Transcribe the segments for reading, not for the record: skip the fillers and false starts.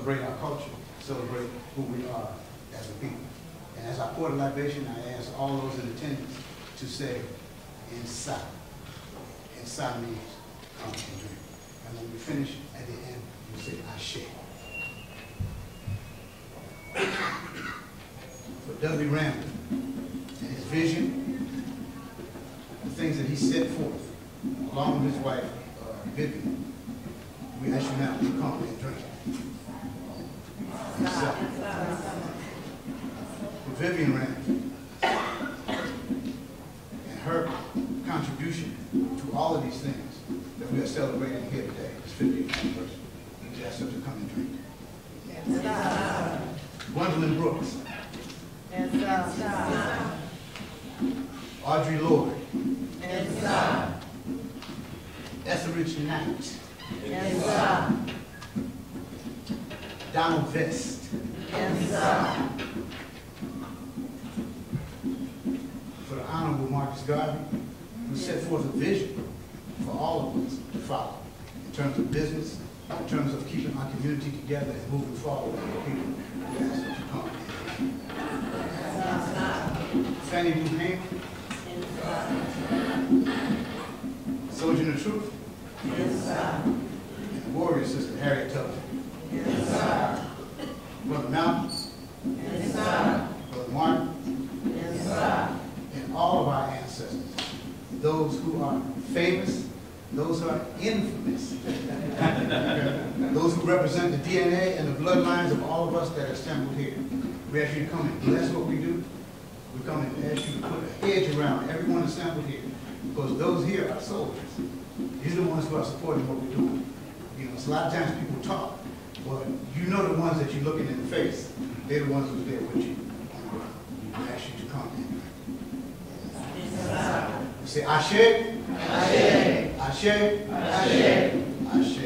celebrate our culture, celebrate who we are as a people. And as I pour the libation, I ask all those in attendance to say, inside. Inside means come and drink. And when we finish, at the end, you say, Ashe. For W. Randall and his vision, the things that he set forth, along with his wife, Vivian, we ask you now to come and drink. For Vivian Randall and her contribution to all of these things that we are celebrating here today, this 50th anniversary, we ask her to come and drink. Gwendolyn Brooks. Audrey Lloyd. Etheridge Knight. Donald Vest. For the Honorable Marcus Garvey, who set forth a vision for all of us to follow in terms of business, in terms of keeping our community together and moving forward with the people. We ask that you come. Fannie Lou Hamer. Soldier of the Truth. And warrior sister Harriet Tubman. Brother Malcolm. Brother Martin. And all of our ancestors. Those who are famous, those who are infamous. Those who represent the DNA and the bloodlines of all of us that are assembled here. We ask you to come and bless what we do. We come and ask you to put a hedge around everyone assembled here. Because those here are soldiers. These are the ones who are supporting what we're doing. You know, so a lot of times people talk, but you know the ones that you're looking in the face. They're the ones who are there with you. We ask you to come in. You say, Ashe, Ashe, Ashe, Ashe, Ashe.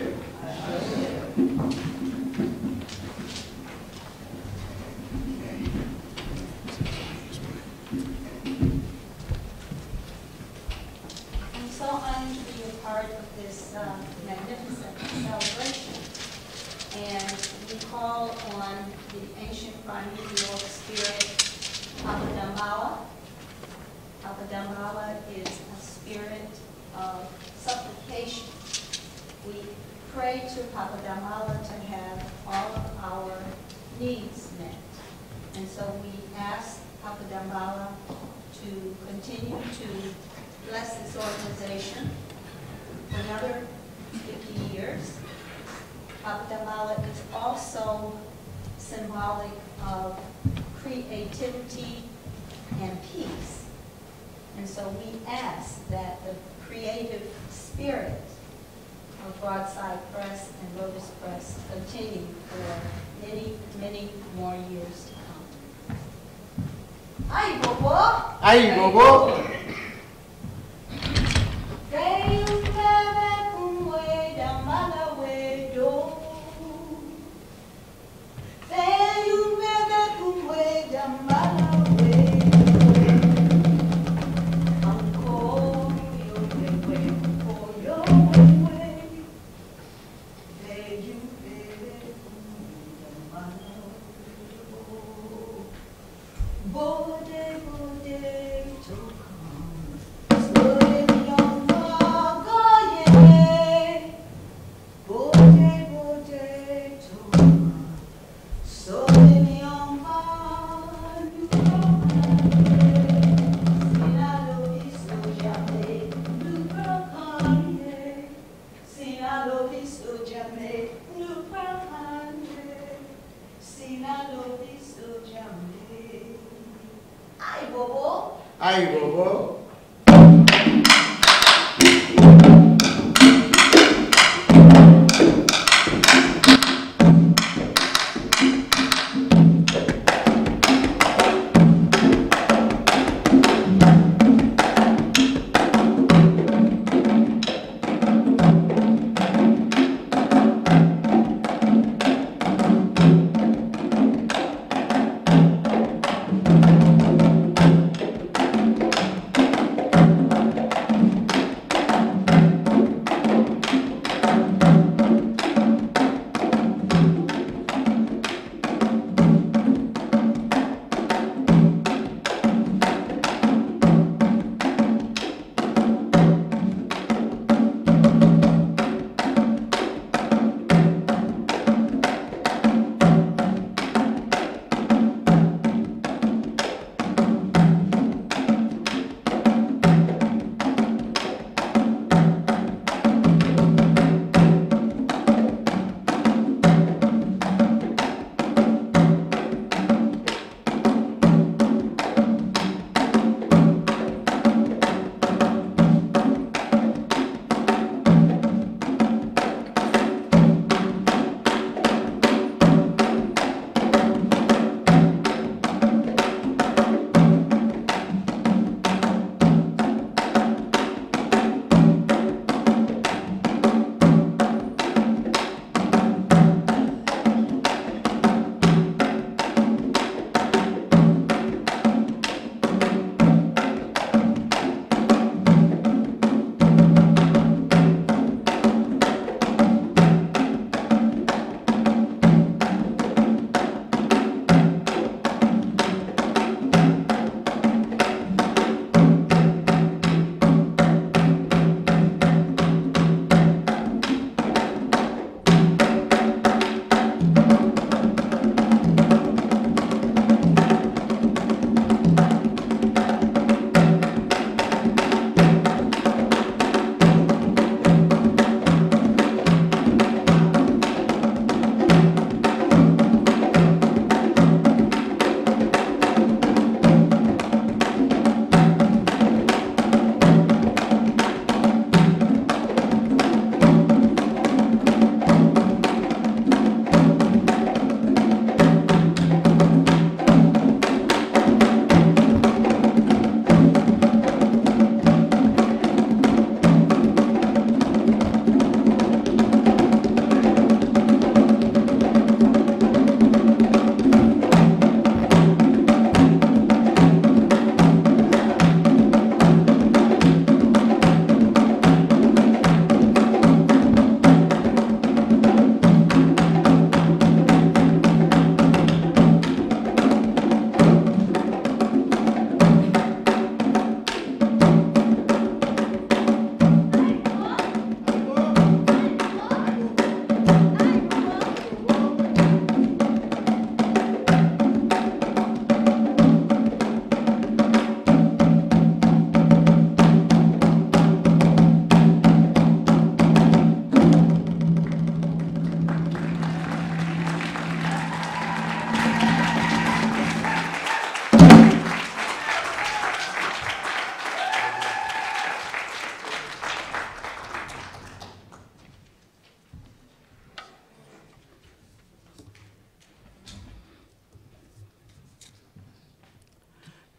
I'm so honored to be a part of this magnificent celebration. And we call on the ancient primeval spirit, Papa Damballa. Papa Damballa is a spirit of supplication. We pray to Papa Damballa to have all of our needs met. And so we ask Papa Damballa to continue to bless this organization for another 50 years. Papa Damballa is also symbolic of creativity and peace. And so we ask that the creative spirit of Broadside Press and Lotus Press continue for many, many more years to come. Aye, Bobo! Aye, Bobo! Aye, Bobo.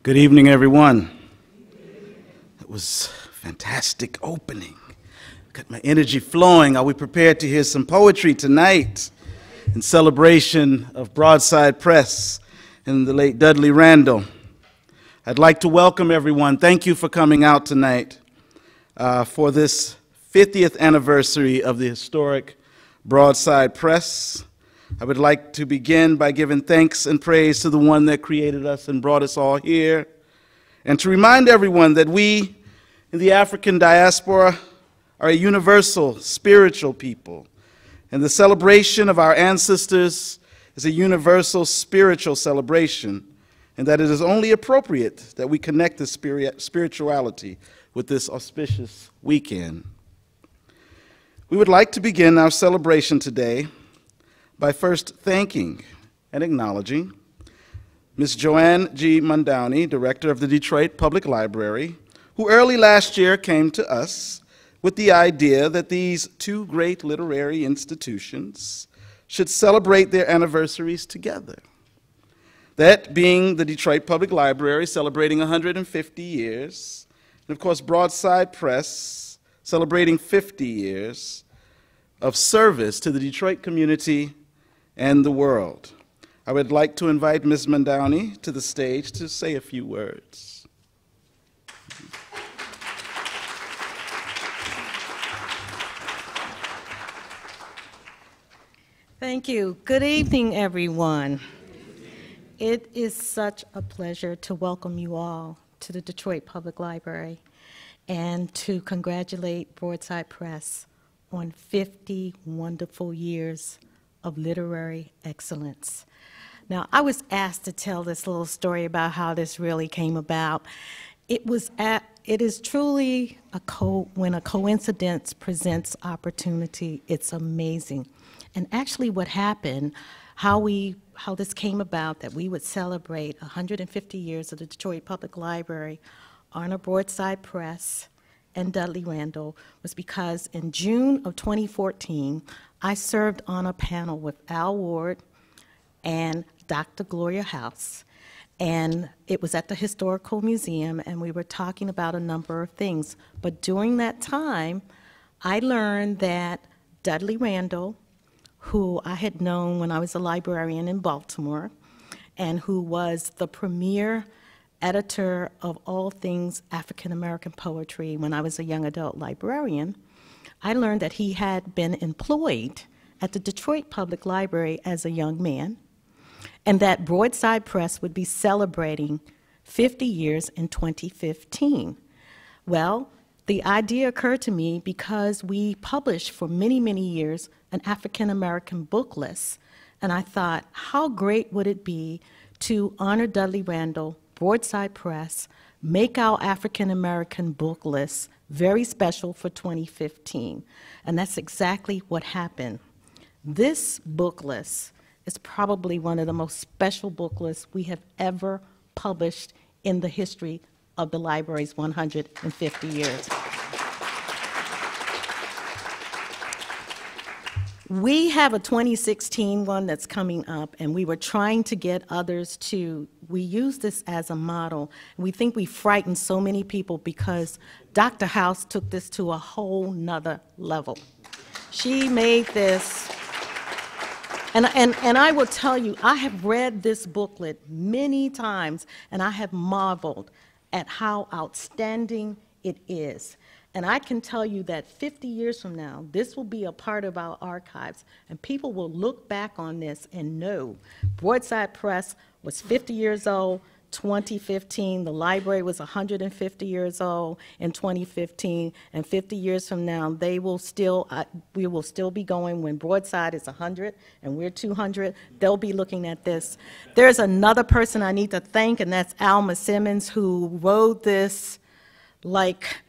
Good evening, everyone. It was a fantastic opening. Got my energy flowing. Are we prepared to hear some poetry tonight in celebration of Broadside Press and the late Dudley Randall? I'd like to welcome everyone. Thank you for coming out tonight for this 50th anniversary of the historic Broadside Press. I would like to begin by giving thanks and praise to the one that created us and brought us all here, and to remind everyone that we in the African diaspora are a universal spiritual people, and the celebration of our ancestors is a universal spiritual celebration, and that it is only appropriate that we connect this spirituality with this auspicious weekend. We would like to begin our celebration today by first thanking and acknowledging Ms. Joanne G. Mondowney, Director of the Detroit Public Library, who early last year came to us with the idea that these two great literary institutions should celebrate their anniversaries together. That being the Detroit Public Library celebrating 150 years, and of course Broadside Press celebrating 50 years of service to the Detroit community and the world. I would like to invite Ms. Mondowney to the stage to say a few words. Thank you. Good evening, everyone. It is such a pleasure to welcome you all to the Detroit Public Library and to congratulate Broadside Press on 50 wonderful years of literary excellence. Now, I was asked to tell this little story about how this really came about. It is truly when a coincidence presents opportunity, it's amazing. And actually what happened, how this came about, that we would celebrate 150 years of the Detroit Public Library, honor Broadside Press, and Dudley Randall, was because in June of 2014, I served on a panel with Al Ward and Dr. Gloria House, and it was at the Historical Museum, and we were talking about a number of things. But during that time, I learned that Dudley Randall, who I had known when I was a librarian in Baltimore, and who was the premier editor of all things African American poetry when I was a young adult librarian, I learned that he had been employed at the Detroit Public Library as a young man, and that Broadside Press would be celebrating 50 years in 2015. Well, the idea occurred to me because we published for many, many years an African American book list, and I thought, how great would it be to honor Dudley Randall, Broadside Press, make our African American book list very special for 2015. And that's exactly what happened. This book list is probably one of the most special book lists we have ever published in the history of the library's 150 years. We have a 2016 one that's coming up, and we were trying to get others to, we use this as a model. We think we frightened so many people because Dr. House took this to a whole nother level. She made this, and I will tell you, I have read this booklet many times, and I have marveled at how outstanding it is. And I can tell you that 50 years from now, this will be a part of our archives, and people will look back on this and know Broadside Press was 50 years old, 2015, the library was 150 years old in 2015, and 50 years from now, they will still, we will still be going when Broadside is 100 and we're 200, they'll be looking at this. There's another person I need to thank, and that's Alma Simmons, who wrote this like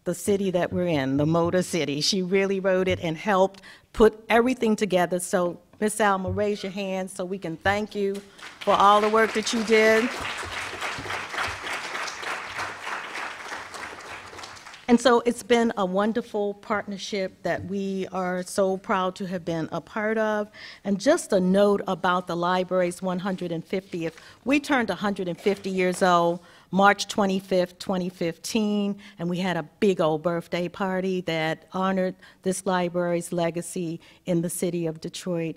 the city that we're in, the Motor City. She really wrote it and helped put everything together. So, Miss Alma, raise your hand so we can thank you for all the work that you did. And so it's been a wonderful partnership that we are so proud to have been a part of. And just a note about the library's 150th. We turned 150 years old March 25th, 2015, and we had a big old birthday party that honored this library's legacy in the city of Detroit.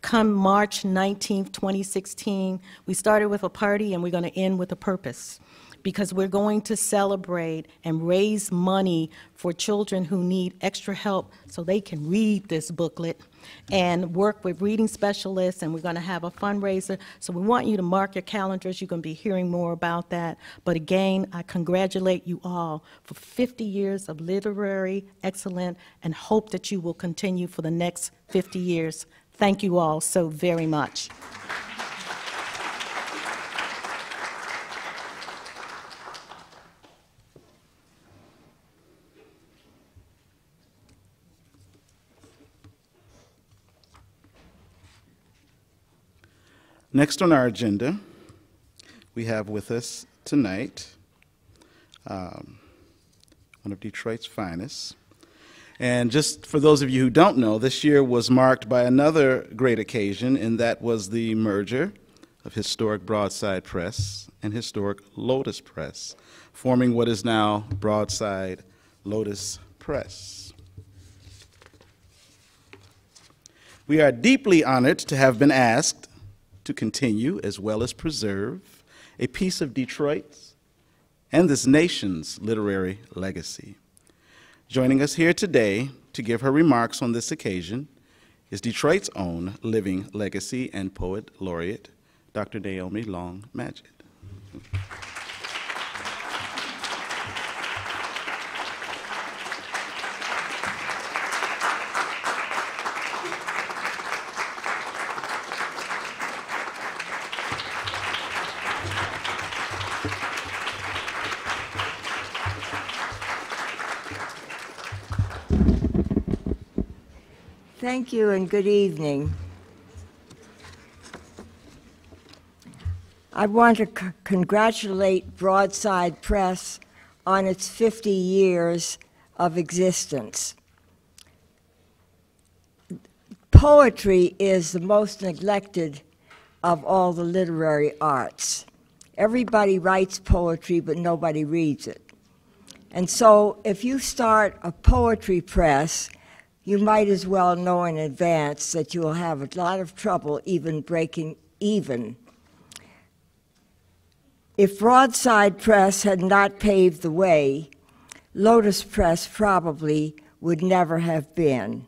Come March 19th, 2016, we started with a party and we're going to end with a purpose, because we're going to celebrate and raise money for children who need extra help so they can read this booklet, and work with reading specialists, and we're going to have a fundraiser. So we want you to mark your calendars. You're going to be hearing more about that. But again, I congratulate you all for 50 years of literary excellence and hope that you will continue for the next 50 years. Thank you all so very much. Next on our agenda, we have with us tonight one of Detroit's finest. And just for those of you who don't know, this year was marked by another great occasion, and that was the merger of historic Broadside Press and historic Lotus Press, forming what is now Broadside Lotus Press. We are deeply honored to have been asked to continue as well as preserve a piece of Detroit's and this nation's literary legacy. Joining us here today to give her remarks on this occasion is Detroit's own living legacy and poet laureate, Dr. Naomi Long Madgett. Thank you and good evening. I want to congratulate Broadside Press on its 50 years of existence. Poetry is the most neglected of all the literary arts. Everybody writes poetry, but nobody reads it. And so if you start a poetry press, you might as well know in advance that you will have a lot of trouble even breaking even. If Broadside Press had not paved the way, Lotus Press probably would never have been.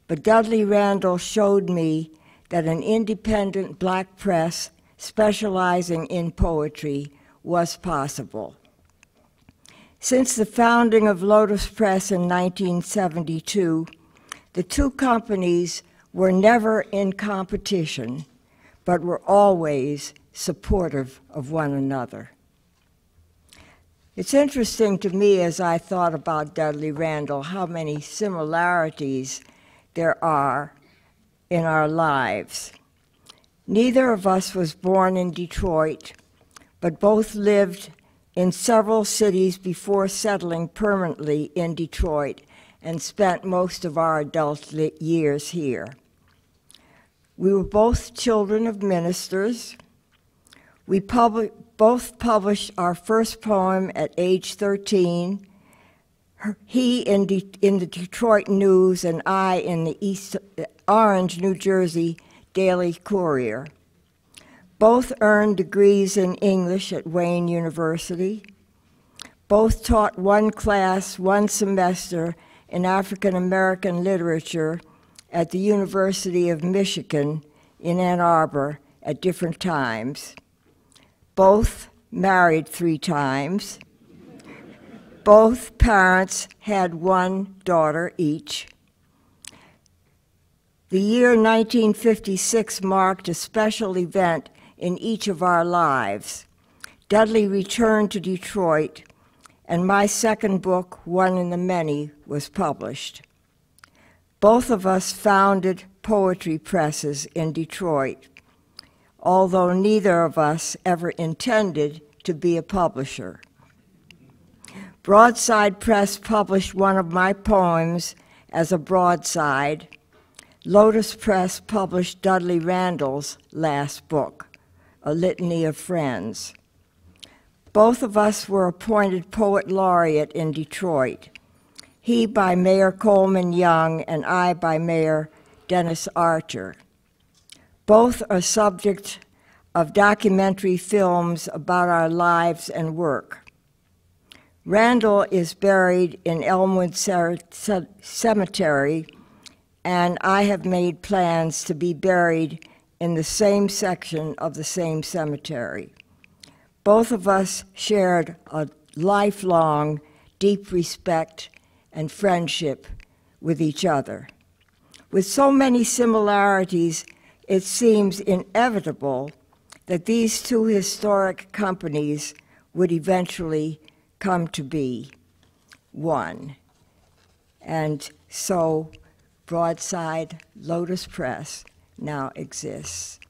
But Dudley Randall showed me that an independent black press specializing in poetry was possible. Since the founding of Lotus Press in 1972, the two companies were never in competition, but were always supportive of one another. It's interesting to me, as I thought about Dudley Randall, how many similarities there are in our lives. Neither of us was born in Detroit, but both lived in several cities before settling permanently in Detroit and spent most of our adult years here. We were both children of ministers. We both published our first poem at age 13, he in the Detroit News and I in the Orange, New Jersey Daily Courier. Both earned degrees in English at Wayne University. Both taught one class, one semester in African American literature at the University of Michigan in Ann Arbor at different times. Both married 3 times. Both parents had 1 daughter each. The year 1956 marked a special event in each of our lives. Dudley returned to Detroit, and my second book, One in the Many, was published. Both of us founded poetry presses in Detroit, although neither of us ever intended to be a publisher. Broadside Press published one of my poems as a broadside. Lotus Press published Dudley Randall's last book, A Litany of Friends. Both of us were appointed Poet Laureate in Detroit. He by Mayor Coleman Young and I by Mayor Dennis Archer. Both are subject of documentary films about our lives and work. Randall is buried in Elmwood Cemetery, and I have made plans to be buried in the same section of the same cemetery. Both of us shared a lifelong deep respect and friendship with each other. With so many similarities, it seems inevitable that these two historic companies would eventually come to be one. And so Broadside Lotus Press now exists.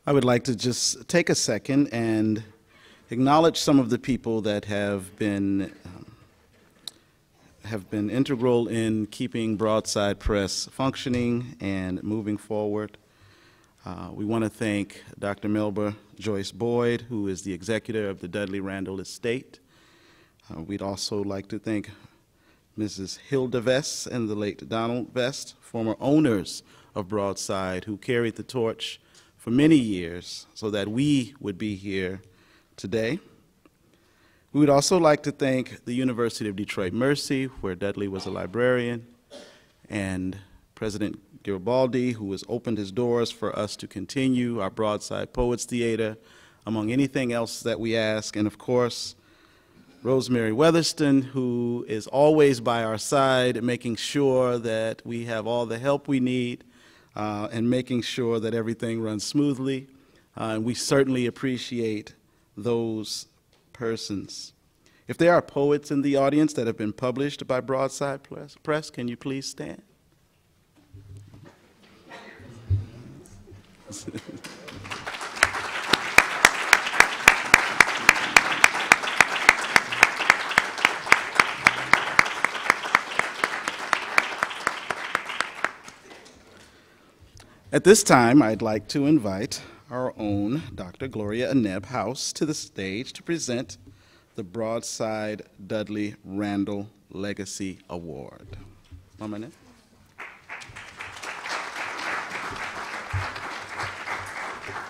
I would like to just take a second and acknowledge some of the people that have been integral in keeping Broadside Press functioning and moving forward. We want to thank Dr. Melba Joyce Boyd, who is the executor of the Dudley Randall Estate. We'd also like to thank Mrs. Hilda Vest and the late Donald Vest, former owners of Broadside, who carried the torch for many years so that we would be here today. We would also like to thank the University of Detroit Mercy, where Dudley was a librarian, and President Garibaldi, who has opened his doors for us to continue our Broadside Poets Theater, among anything else that we ask, and of course, Rosemary Weatherston, who is always by our side, making sure that we have all the help we need, and making sure that everything runs smoothly. And we certainly appreciate those persons. If there are poets in the audience that have been published by Broadside Press, can you please stand? At this time, I'd like to invite our own Dr. Gloria Aneb House to the stage to present the Broadside Dudley Randall Legacy Award. Mama Aneb.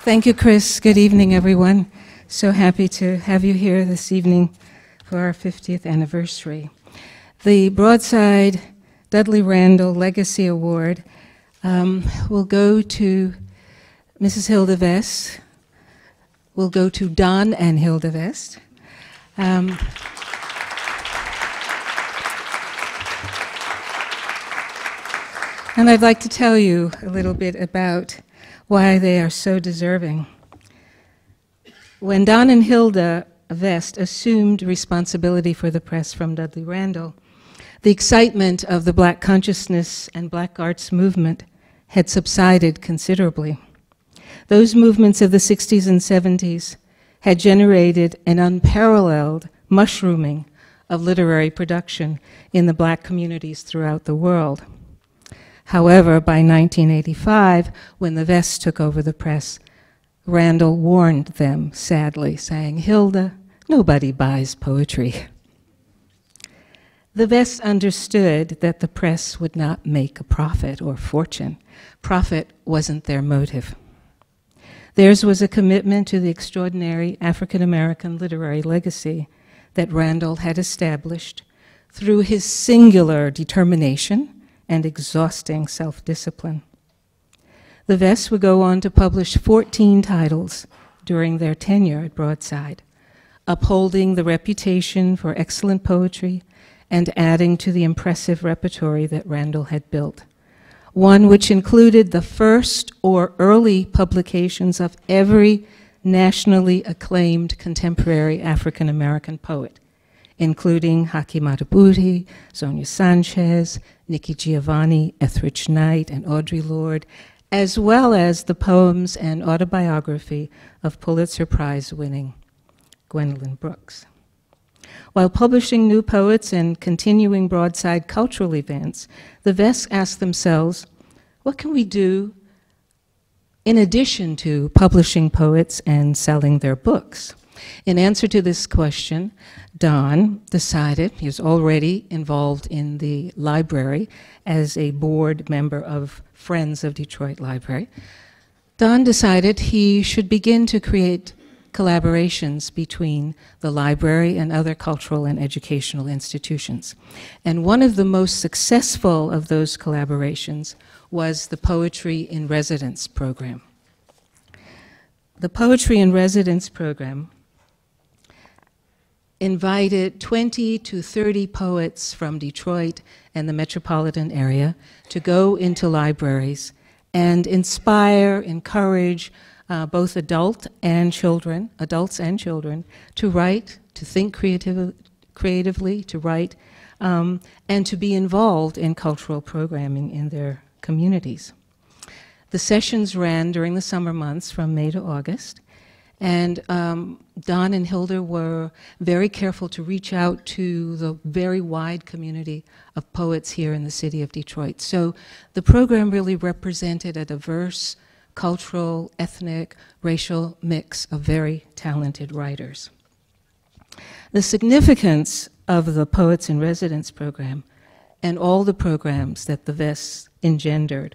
Thank you, Chris. Good evening, everyone. So happy to have you here this evening for our 50th anniversary. The Broadside Dudley Randall Legacy Award will go to Mrs. Hilda Vest, will go to Don and Hilda Vest. And I'd like to tell you a little bit about why they are so deserving. When Don and Hilda Vest assumed responsibility for the press from Dudley Randall, the excitement of the Black consciousness and Black arts movement had subsided considerably. Those movements of the 60s and 70s had generated an unparalleled mushrooming of literary production in the Black communities throughout the world. However, by 1985, when the Vests took over the press, Randall warned them, sadly, saying, "Hilda, nobody buys poetry." The Vests understood that the press would not make a profit or fortune. Profit wasn't their motive. Theirs was a commitment to the extraordinary African-American literary legacy that Randall had established through his singular determination and exhausting self-discipline. The Vests would go on to publish 14 titles during their tenure at Broadside, upholding the reputation for excellent poetry and adding to the impressive repertory that Randall had built, one which included the first or early publications of every nationally acclaimed contemporary African-American poet, including Haki Madhubuti, Sonia Sanchez, Nikki Giovanni, Etheridge Knight, and Audre Lorde, as well as the poems and autobiography of Pulitzer Prize-winning Gwendolyn Brooks. While publishing new poets and continuing broadside cultural events, the Vests asked themselves, what can we do in addition to publishing poets and selling their books? In answer to this question, Don decided, he was already involved in the library as a board member of Friends of Detroit Library. Don decided he should begin to create collaborations between the library and other cultural and educational institutions. And one of the most successful of those collaborations was the Poetry in Residence program. The Poetry in Residence program invited 20 to 30 poets from Detroit and the metropolitan area to go into libraries and inspire, encourage both adults and children, to write, to think creatively, to write, and to be involved in cultural programming in their communities. The sessions ran during the summer months from May to August, and Don and Hilda were very careful to reach out to the very wide community of poets here in the city of Detroit. So the program really represented a diverse cultural, ethnic, racial mix of very talented writers. The significance of the Poets in Residence program and all the programs that the Vests engendered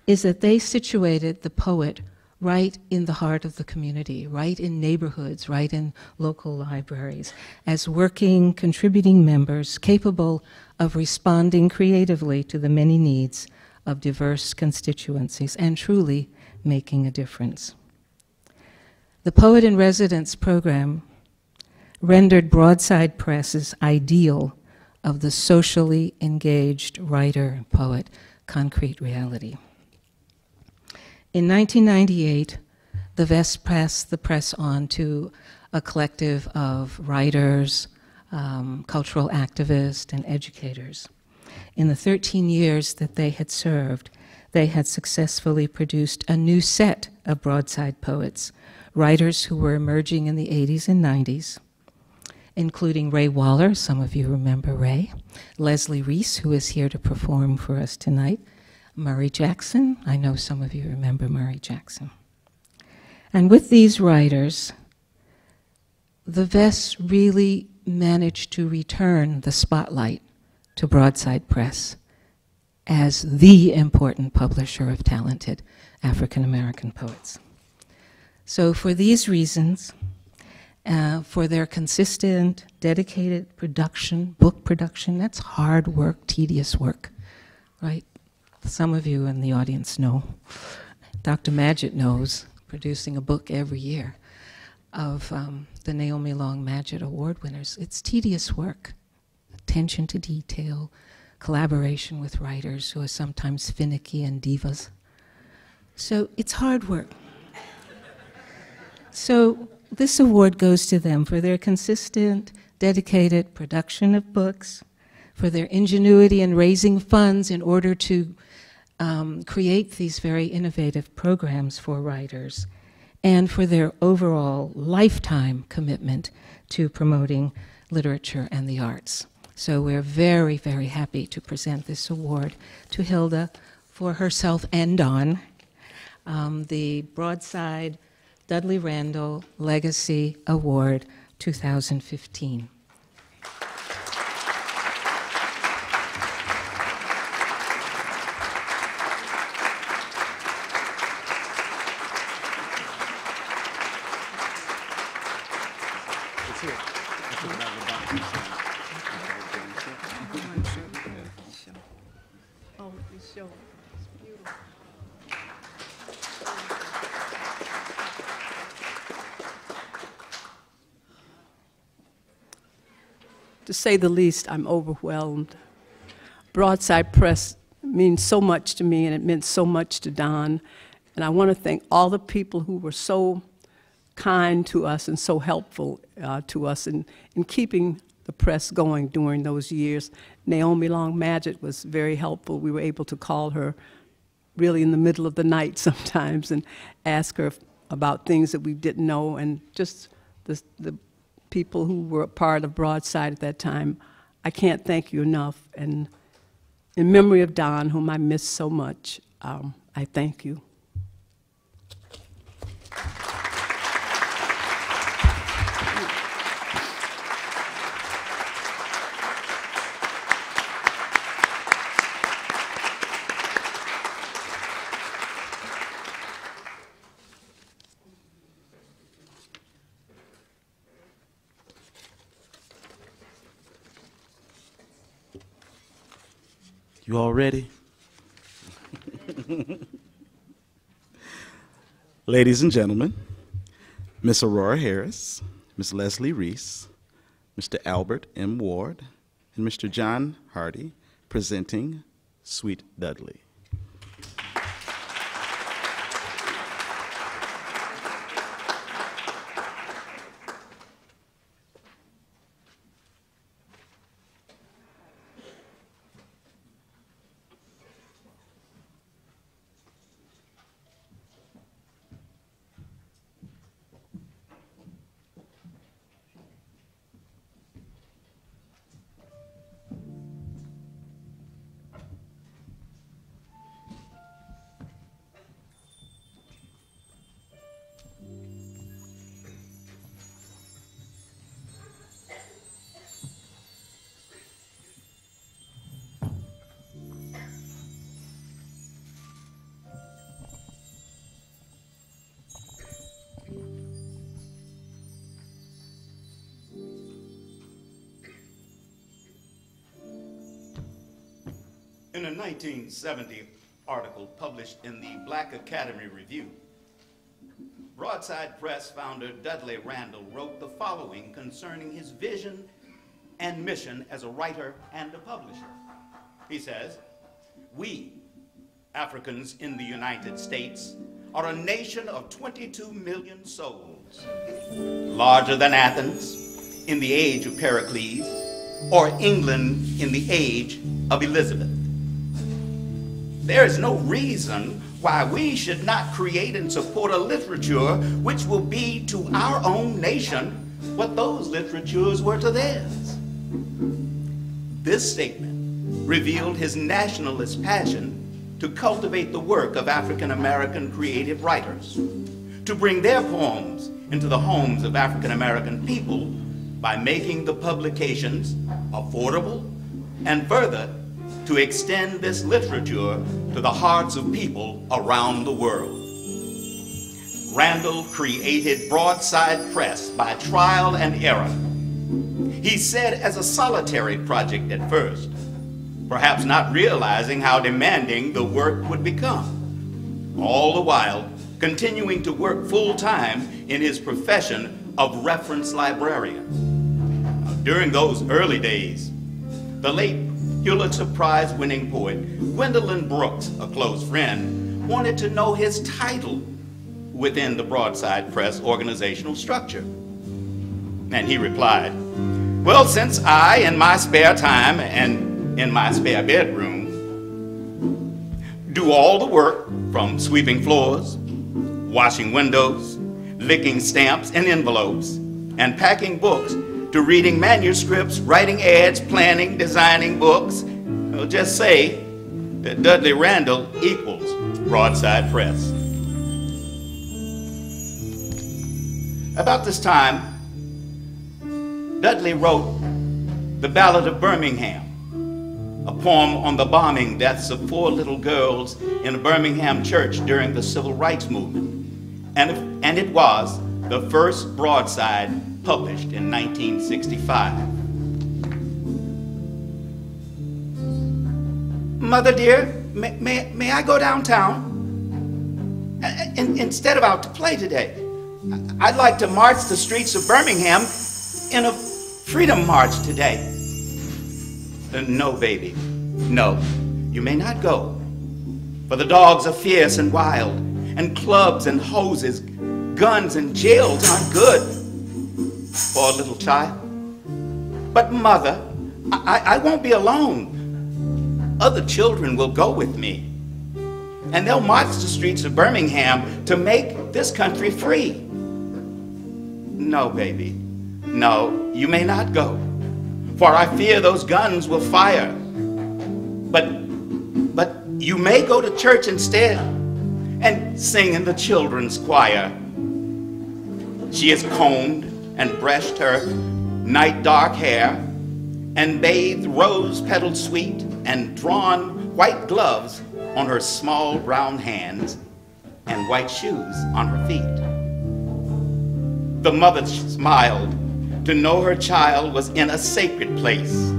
is that they situated the poet right in the heart of the community, right in neighborhoods, right in local libraries, as working, contributing members capable of responding creatively to the many needs of diverse constituencies and truly making a difference. The Poet in Residence program rendered Broadside Press's ideal of the socially engaged writer and poet concrete reality. In 1998, the Vests passed the press on to a collective of writers, cultural activists, and educators. In the 13 years that they had served, they had successfully produced a new set of broadside poets, writers who were emerging in the 80s and 90s, including Ray Waller, some of you remember Ray, Leslie Reese, who is here to perform for us tonight, Murray Jackson, I know some of you remember Murray Jackson. And with these writers, the Vests really managed to return the spotlight to Broadside Press as the important publisher of talented African American poets. So for these reasons, for their consistent, dedicated production, book production, that's hard work, tedious work, right? Some of you in the audience know. Dr. Madgett knows, producing a book every year of the Naomi Long Madgett Award winners. It's tedious work, attention to detail, collaboration with writers who are sometimes finicky and divas. So it's hard work. So this award goes to them for their consistent, dedicated production of books, for their ingenuity in raising funds in order to create these very innovative programs for writers, and for their overall lifetime commitment to promoting literature and the arts. So we're very, very happy to present this award to Hilda for herself and Don, the Broadside Dudley Randall Legacy Award 2015. To say the least, I'm overwhelmed. Broadside Press means so much to me, and it meant so much to Don. And I want to thank all the people who were so kind to us and so helpful to us in keeping the press going during those years. Naomi Long Madgett was very helpful. We were able to call her really in the middle of the night sometimes and ask her about things that we didn't know, and just the people who were a part of Broadside at that time. I can't thank you enough. And in memory of Don, whom I miss so much, I thank you. You all ready? Ladies and gentlemen, Miss Aurora Harris, Miss Leslie Reese, Mr. Albert M. Ward, and Mr. John Hardy, presenting Sweet Dudley. In a 1970 article published in the Black Academy Review, Broadside Press founder Dudley Randall wrote the following concerning his vision and mission as a writer and a publisher. He says, "We, Africans in the United States, are a nation of 22 million souls, larger than Athens in the age of Pericles, or England in the age of Elizabeth. There is no reason why we should not create and support a literature which will be to our own nation what those literatures were to theirs." This statement revealed his nationalist passion to cultivate the work of African American creative writers, to bring their poems into the homes of African American people by making the publications affordable, and further, to extend this literature to the hearts of people around the world. Randall created Broadside Press by trial and error. He said as a solitary project at first, perhaps not realizing how demanding the work would become, all the while continuing to work full-time in his profession of reference librarian. During those early days, the late Pulitzer Prize-winning poet Gwendolyn Brooks, a close friend, wanted to know his title within the Broadside Press organizational structure. And he replied, "Well, since I, in my spare time and in my spare bedroom, do all the work from sweeping floors, washing windows, licking stamps and envelopes, and packing books, to reading manuscripts, writing ads, planning, designing books, I'll just say that Dudley Randall equals Broadside Press." About this time, Dudley wrote The Ballad of Birmingham, a poem on the bombing deaths of 4 little girls in a Birmingham church during the Civil Rights Movement. And it was the first broadside published in 1965. "Mother dear, may I go downtown? Instead of out to play today, I'd like to march the streets of Birmingham in a freedom march today." "No, baby, no, you may not go, for the dogs are fierce and wild, and clubs and hoses guns and jails aren't good for a little child. But mother, I won't be alone. Other children will go with me. And they'll march the streets of Birmingham to make this country free. No, baby. No, you may not go. For I fear those guns will fire. But you may go to church instead and sing in the children's choir. She has combed and brushed her night dark hair and bathed rose petal sweet and drawn white gloves on her small brown hands and white shoes on her feet. The mother smiled to know her child was in a sacred place,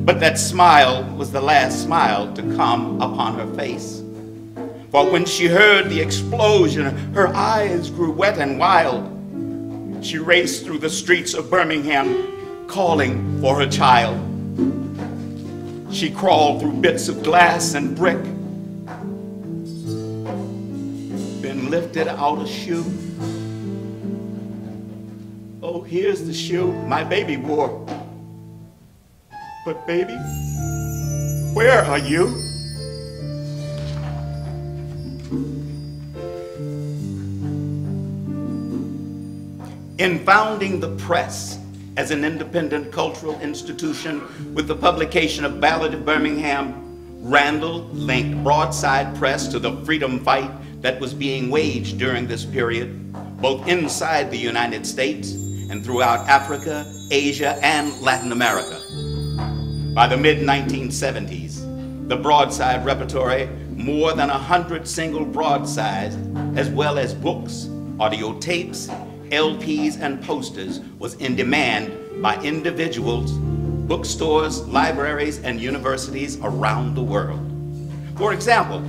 but that smile was the last smile to come upon her face. For when she heard the explosion, her eyes grew wet and wild. She raced through the streets of Birmingham, calling for her child. She crawled through bits of glass and brick, then lifted out a shoe. Oh, here's the shoe my baby wore. But baby, where are you? In founding the press as an independent cultural institution with the publication of Ballad of Birmingham, Randall linked broadside press to the freedom fight that was being waged during this period, both inside the United States and throughout Africa, Asia, and Latin America. By the mid-1970s, the broadside repertory, more than 100 single broadsides, as well as books, audio tapes, LPs, and posters, was in demand by individuals, bookstores, libraries, and universities around the world. For example,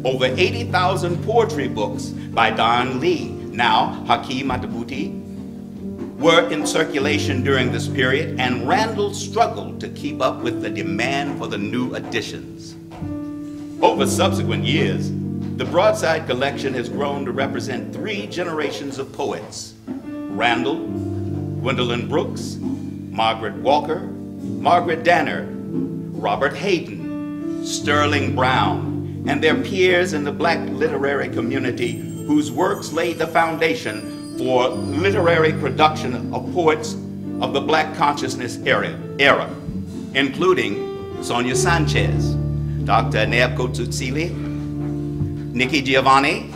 over 80,000 poetry books by Don Lee, now Hakeem Matabuti, were in circulation during this period, and Randall struggled to keep up with the demand for the new editions. Over subsequent years, the broadside collection has grown to represent 3 generations of poets: Randall, Gwendolyn Brooks, Margaret Walker, Margaret Danner, Robert Hayden, Sterling Brown, and their peers in the Black literary community whose works laid the foundation for literary production of poets of the Black consciousness era, including Sonia Sanchez, Dr. Neabko Tsutsili, Nikki Giovanni,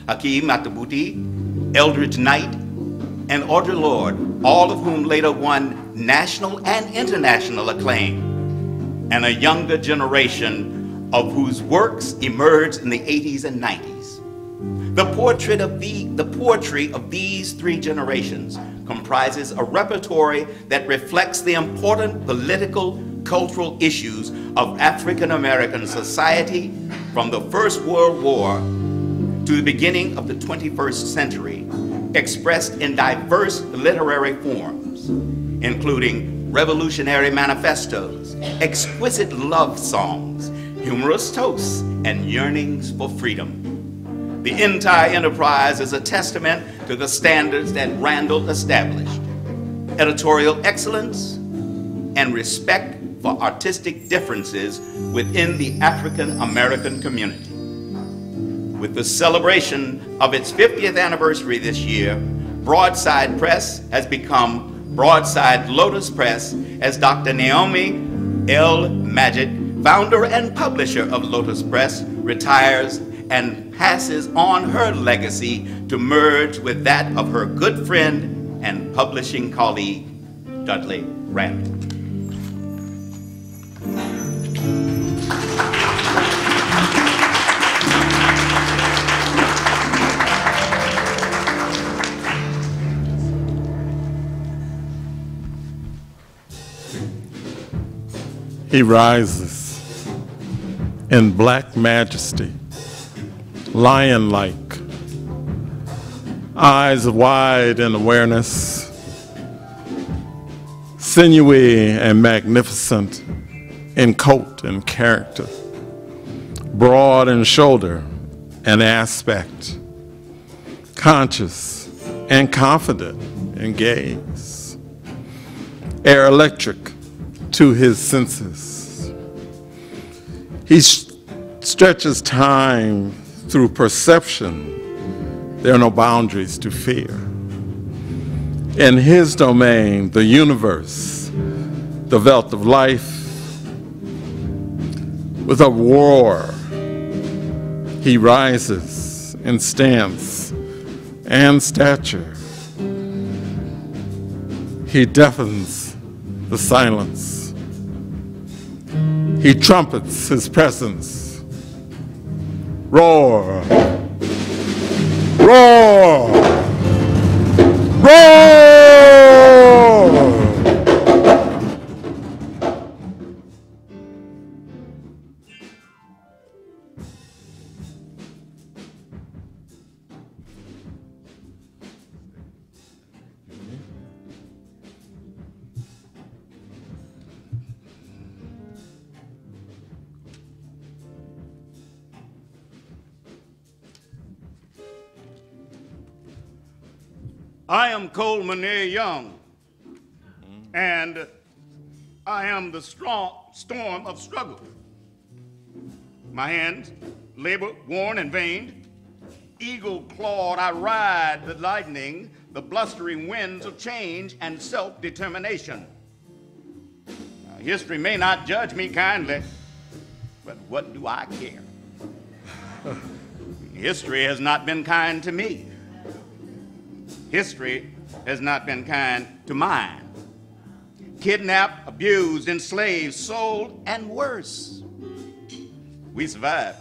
Hakeem Matabuti, Eldridge Knight, and Audre Lorde, all of whom later won national and international acclaim, and a younger generation of whose works emerged in the 80s and 90s. The portrait of the poetry of these 3 generations comprises a repertory that reflects the important political, cultural issues of African American society from the First World War to the beginning of the 21st century, expressed in diverse literary forms, including revolutionary manifestos, exquisite love songs, humorous toasts, and yearnings for freedom. The entire enterprise is a testament to the standards that Randall established: editorial excellence and respect for artistic differences within the African American community. With the celebration of its 50th anniversary this year, Broadside Press has become Broadside Lotus Press, as Dr. Naomi L. Magid, founder and publisher of Lotus Press, retires and passes on her legacy to merge with that of her good friend and publishing colleague, Dudley Randall. He rises in black majesty, lion-like, eyes wide in awareness, sinewy and magnificent in coat and character, broad in shoulder and aspect, conscious and confident in gaze, air electric to his senses. He stretches time through perception. There are no boundaries to fear. In his domain, the universe, the veldt of life, with a roar, he rises in stance and stature. He deafens the silence. He trumpets his presence. Roar! Roar! Roar! I am Coleman A. Young, and I am the storm of struggle. My hands, labor, worn and veined, eagle-clawed, I ride the lightning, the blustering winds of change and self-determination. History may not judge me kindly, but what do I care? History has not been kind to me. History has not been kind to mine. Kidnapped, abused, enslaved, sold, and worse. We survived.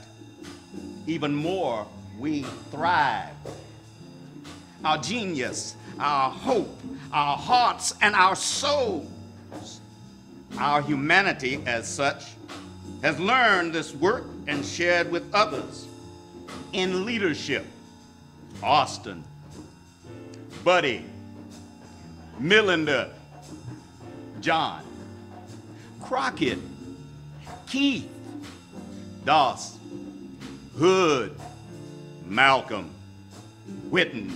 Even more, we thrived. Our genius, our hope, our hearts, and our souls, our humanity as such, has learned this work and shared with others in leadership. Austin, Buddy, Millender, John, Crockett, Keith, Doss, Hood, Malcolm, Whitten,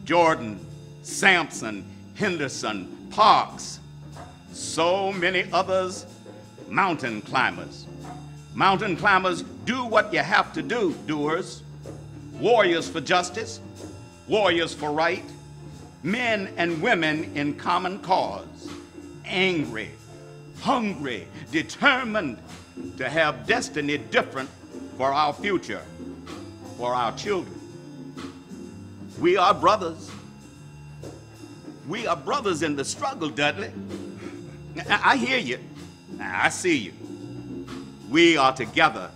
Jordan, Sampson, Henderson, Parks, so many others, mountain climbers. Mountain climbers, do what you have to do, doers. Warriors for justice, warriors for right, men and women in common cause, angry, hungry, determined to have destiny different for our future, for our children. We are brothers. We are brothers in the struggle, Dudley. I hear you. I see you. We are together.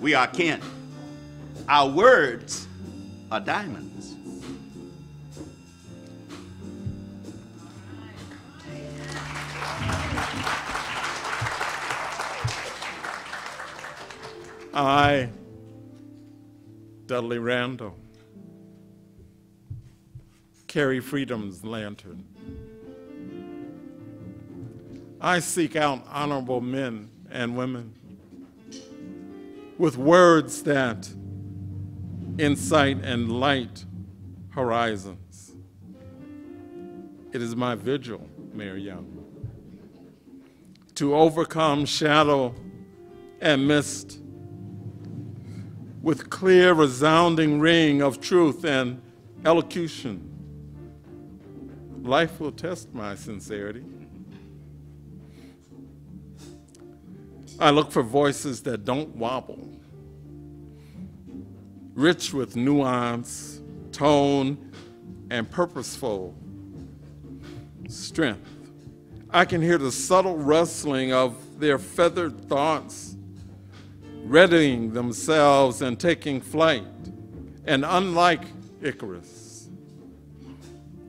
We are kin. Our words are diamonds. I, Dudley Randall, carry freedom's lantern. I seek out honorable men and women with words that incite and light horizons. It is my vigil, Mayor Young, to overcome shadow and mist with clear, resounding ring of truth and elocution. Life will test my sincerity. I look for voices that don't wobble, rich with nuance, tone, and purposeful strength. I can hear the subtle rustling of their feathered thoughts, readying themselves and taking flight. And unlike Icarus,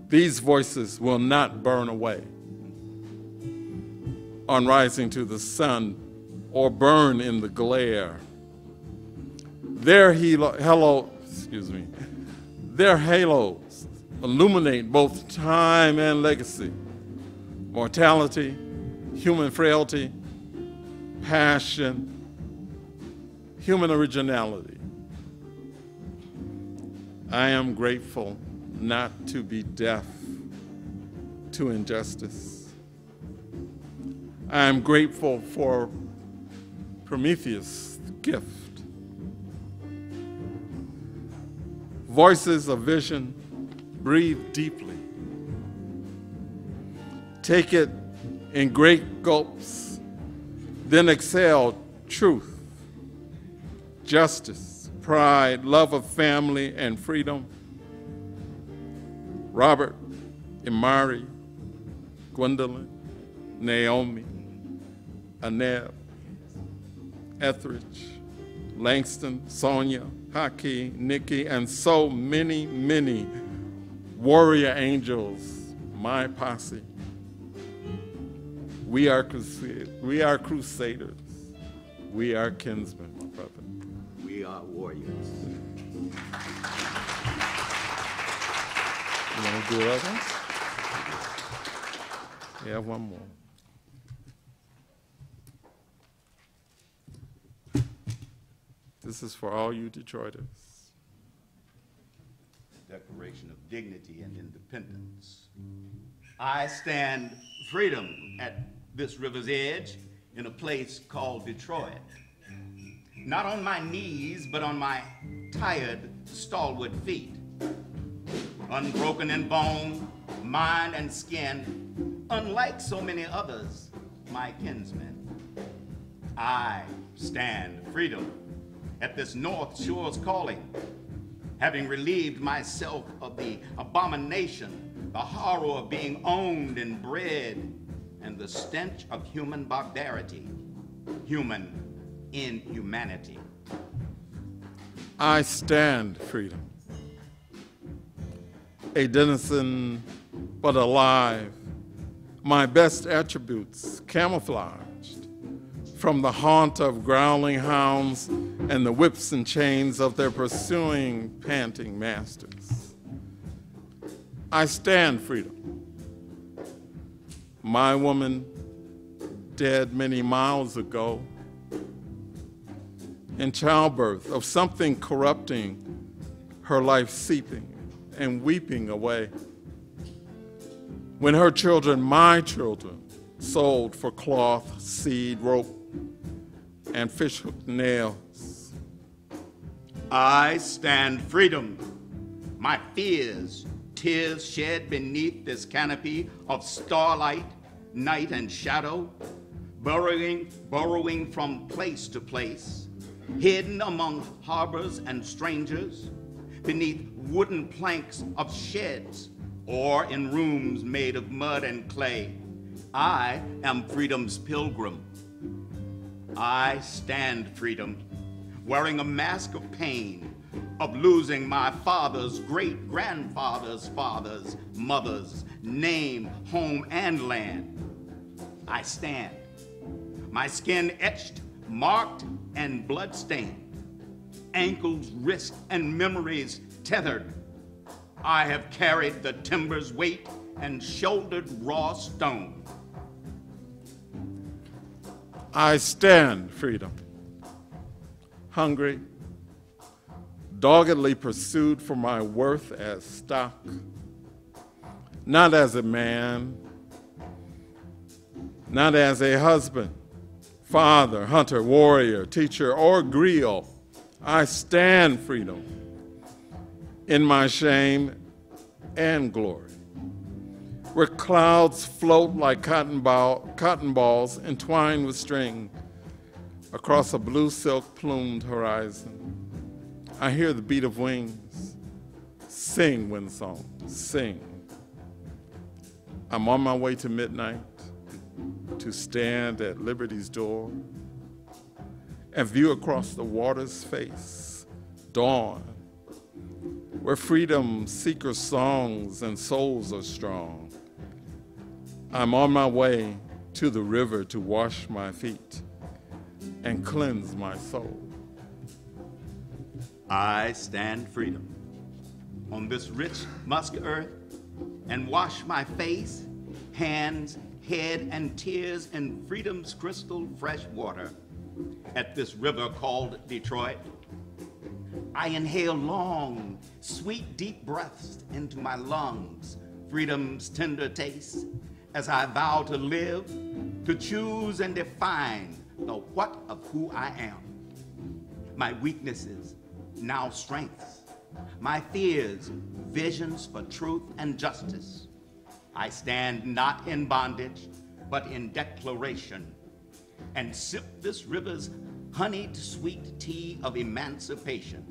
these voices will not burn away on rising to the sun or burn in the glare. Their halos illuminate both time and legacy, mortality, human frailty, passion, human originality. I am grateful not to be deaf to injustice. I am grateful for Prometheus' gift. Voices of vision, breathe deeply. Take it in great gulps, then exhale truth, justice, pride, love of family, and freedom. Robert, Imari, Gwendolyn, Naomi, Aneb, Etheridge, Langston, Sonia, Haki, Nikki, and so many, many warrior angels, my posse. We are crusaders. We are kinsmen, my brother. We are warriors. You want to do others? Yeah, one more. This is for all you Detroiters. Declaration of Dignity and Independence. I stand freedom at this river's edge in a place called Detroit. Not on my knees, but on my tired, stalwart feet. Unbroken in bone, mind, and skin, unlike so many others, my kinsmen. I stand freedom at this North Shore's calling, having relieved myself of the abomination, the horror of being owned and bred, and the stench of human barbarity, human inhumanity. I stand freedom. A denizen, but alive, my best attributes camouflaged from the haunt of growling hounds and the whips and chains of their pursuing, panting masters. I stand freedom. My woman, dead many miles ago, in childbirth of something corrupting her life, seeping and weeping away. When her children, my children, sold for cloth, seed, rope, and fishhook nails. I stand freedom. My fears, tears shed beneath this canopy of starlight, night, and shadow, burrowing from place to place, hidden among harbors and strangers, beneath wooden planks of sheds, or in rooms made of mud and clay. I am freedom's pilgrim. I stand freedom, wearing a mask of pain, of losing my father's great-grandfather's father's mother's name, home, and land. I stand, my skin etched, marked, and blood-stained, ankles, wrists, and memories tethered. I have carried the timber's weight and shouldered raw stone. I stand freedom. Hungry, doggedly pursued for my worth as stock, not as a man, not as a husband, father, hunter, warrior, teacher, or griot. I stand freedom in my shame and glory, where clouds float like cotton balls entwined with string across a blue silk plumed horizon. I hear the beat of wings. Sing, wind song, sing. I'm on my way to midnight to stand at liberty's door and view across the water's face dawn, where freedom seekers' songs and souls are strong. I'm on my way to the river to wash my feet and cleanse my soul. I stand freedom on this rich musk earth and wash my face, hands, head, and tears in freedom's crystal fresh water at this river called Detroit. I inhale long, sweet, deep breaths into my lungs, freedom's tender taste, as I vow to live, to choose and define the what of who I am. My weaknesses, now strengths. My fears, visions for truth and justice. I stand not in bondage, but in declaration, and sip this river's honeyed sweet tea of emancipation.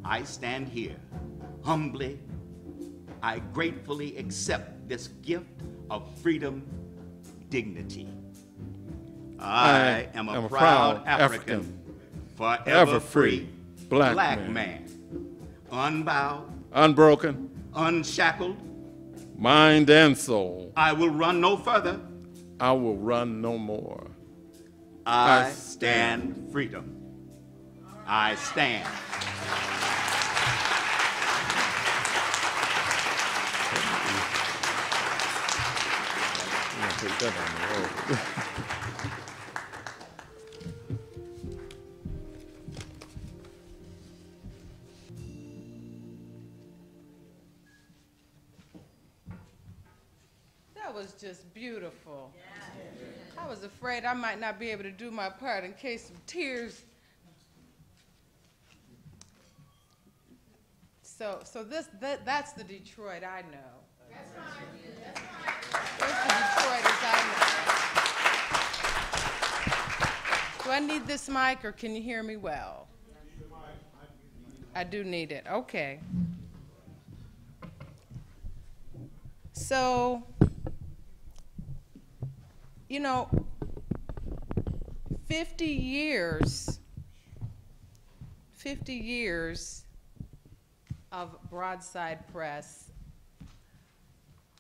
I stand here, humbly, I gratefully accept this gift of freedom, dignity. I am a proud African, forever free, black man, unbowed, unbroken, unshackled, mind and soul. I will run no further. I will run no more. I stand freedom. I stand. Put that on the road. That was just beautiful. I was afraid I might not be able to do my part in case some tears. So that's the Detroit I know. That's the Detroit as I know. Do I need this mic or can you hear me well? I do need it. Okay. So, you know, 50 years of Broadside Press,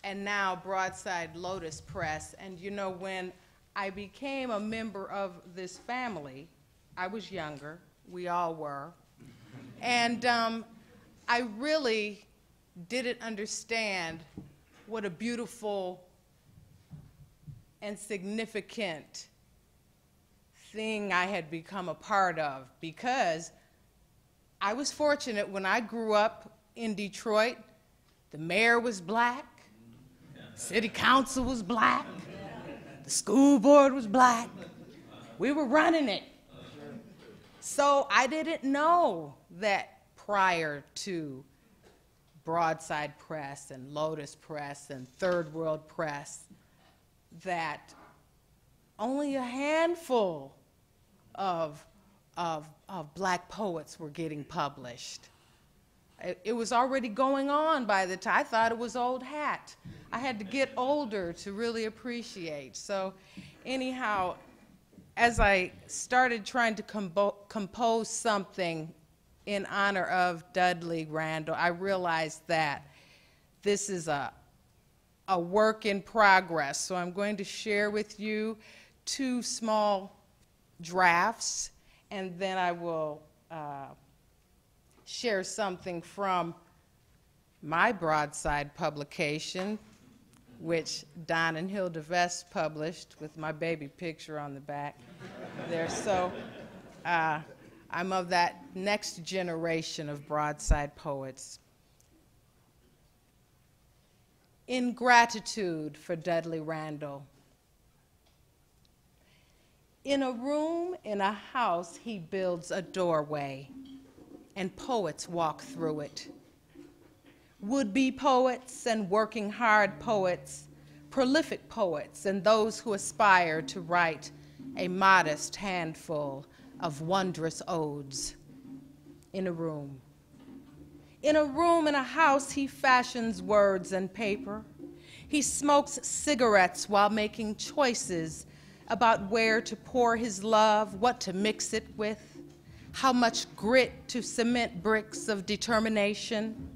and now Broadside Lotus Press. And you know, when I became a member of this family, I was younger, we all were, and I really didn't understand what a beautiful and significant thing I had become a part of, because I was fortunate when I grew up in Detroit. The mayor was black, city council was black, the school board was black. We were running it. So I didn't know that prior to Broadside Press and Lotus Press and Third World Press, that only a handful of black poets were getting published. It was already going on by the time. I thought it was old hat. I had to get older to really appreciate. So anyhow, as I started trying to compose something in honor of Dudley Randall, I realized that this is a work in progress. So I'm going to share with you 2 small drafts, and then I will share something from my Broadside publication, which Don and Hilda Vest published with my baby picture on the back there. So I'm of that next generation of Broadside poets. In gratitude for Dudley Randall. In a room, in a house, he builds a doorway, and poets walk through it. Would-be poets and working hard poets, prolific poets, and those who aspire to write a modest handful of wondrous odes. In a room. In a room, in a house, he fashions words and paper. He smokes cigarettes while making choices about where to pour his love, what to mix it with, how much grit to cement bricks of determination.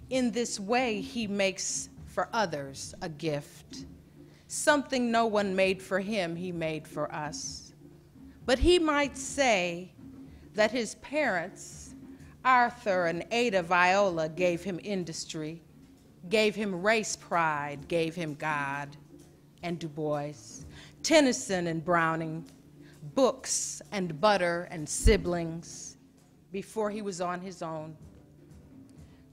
In this way, he makes for others a gift. Something no one made for him, he made for us. But he might say that his parents, Arthur and Ada Viola, gave him industry, gave him race pride, gave him God, and Du Bois, Tennyson and Browning, books and butter and siblings, before he was on his own,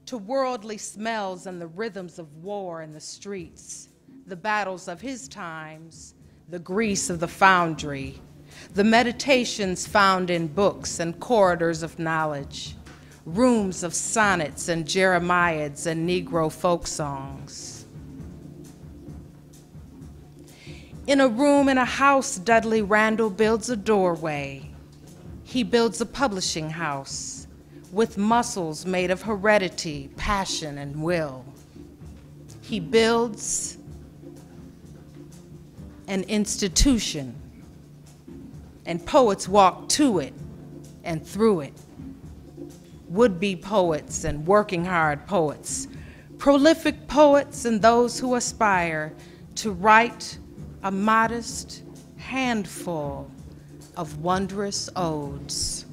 to worldly smells and the rhythms of war in the streets, the battles of his times, the grease of the foundry, the meditations found in books and corridors of knowledge, rooms of sonnets and jeremiads and Negro folk songs. In a room in a house, Dudley Randall builds a doorway. He builds a publishing house with muscles made of heredity, passion, and will. He builds an institution, and poets walk to it and through it. Would-be poets and working hard poets, prolific poets and those who aspire to write a modest handful of wondrous odes.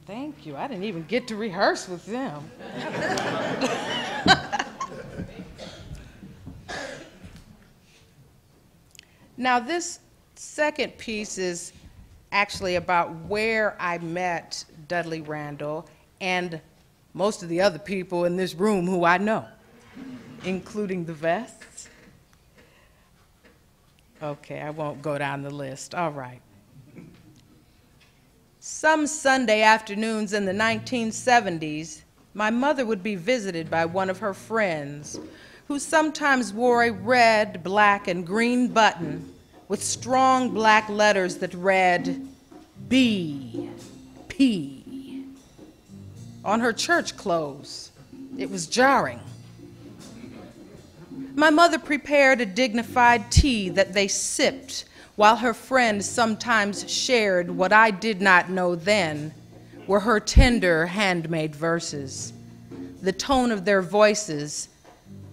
Thank you. I didn't even get to rehearse with them. Now, this second piece is actually about where I met Dudley Randall and most of the other people in this room who I know, including the Vests. Okay, I won't go down the list. All right. Some Sunday afternoons in the 1970s, my mother would be visited by one of her friends who sometimes wore a red, black, and green button with strong black letters that read B.P. on her church clothes. It was jarring. My mother prepared a dignified tea that they sipped while her friend sometimes shared what I did not know then were her tender handmade verses. The tone of their voices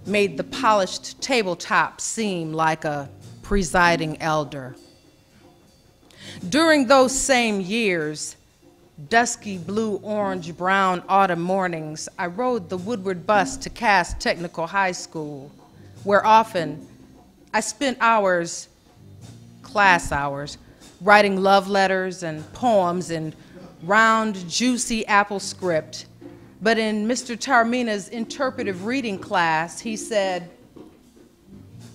made the polished tabletop seem like a presiding elder. During those same years, dusky blue, orange, brown autumn mornings, I rode the Woodward bus to Cass Technical High School, where often I spent hours, class hours, writing love letters and poems in round, juicy apple script. But in Mr. Tarmina's interpretive reading class, he said,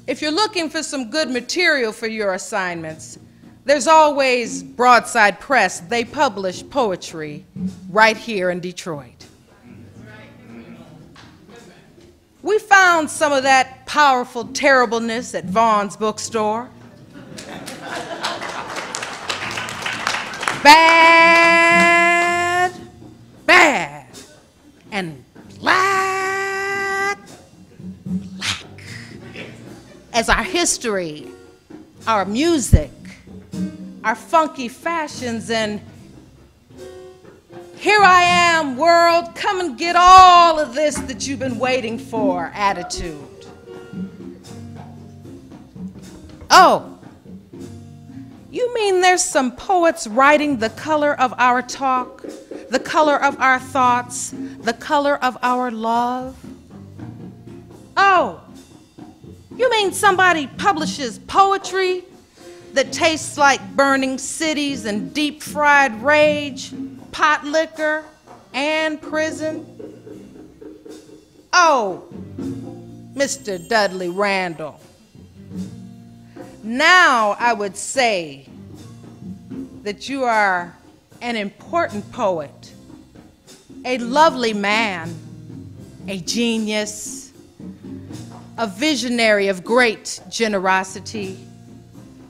if you're looking for some good material for your assignments, there's always Broadside Press. They publish poetry right here in Detroit. We found some of that powerful terribleness at Vaughn's bookstore. Bad, bad, and black, black. As our history, our music, our funky fashions, and here I am, world, come and get all of this that you've been waiting for attitude. Oh, you mean there's some poets writing the color of our talk, the color of our thoughts, the color of our love? Oh, you mean somebody publishes poetry that tastes like burning cities and deep-fried rage, pot liquor, and prison? Oh, Mr. Dudley Randall. Now I would say that you are an important poet, a lovely man, a genius, a visionary of great generosity.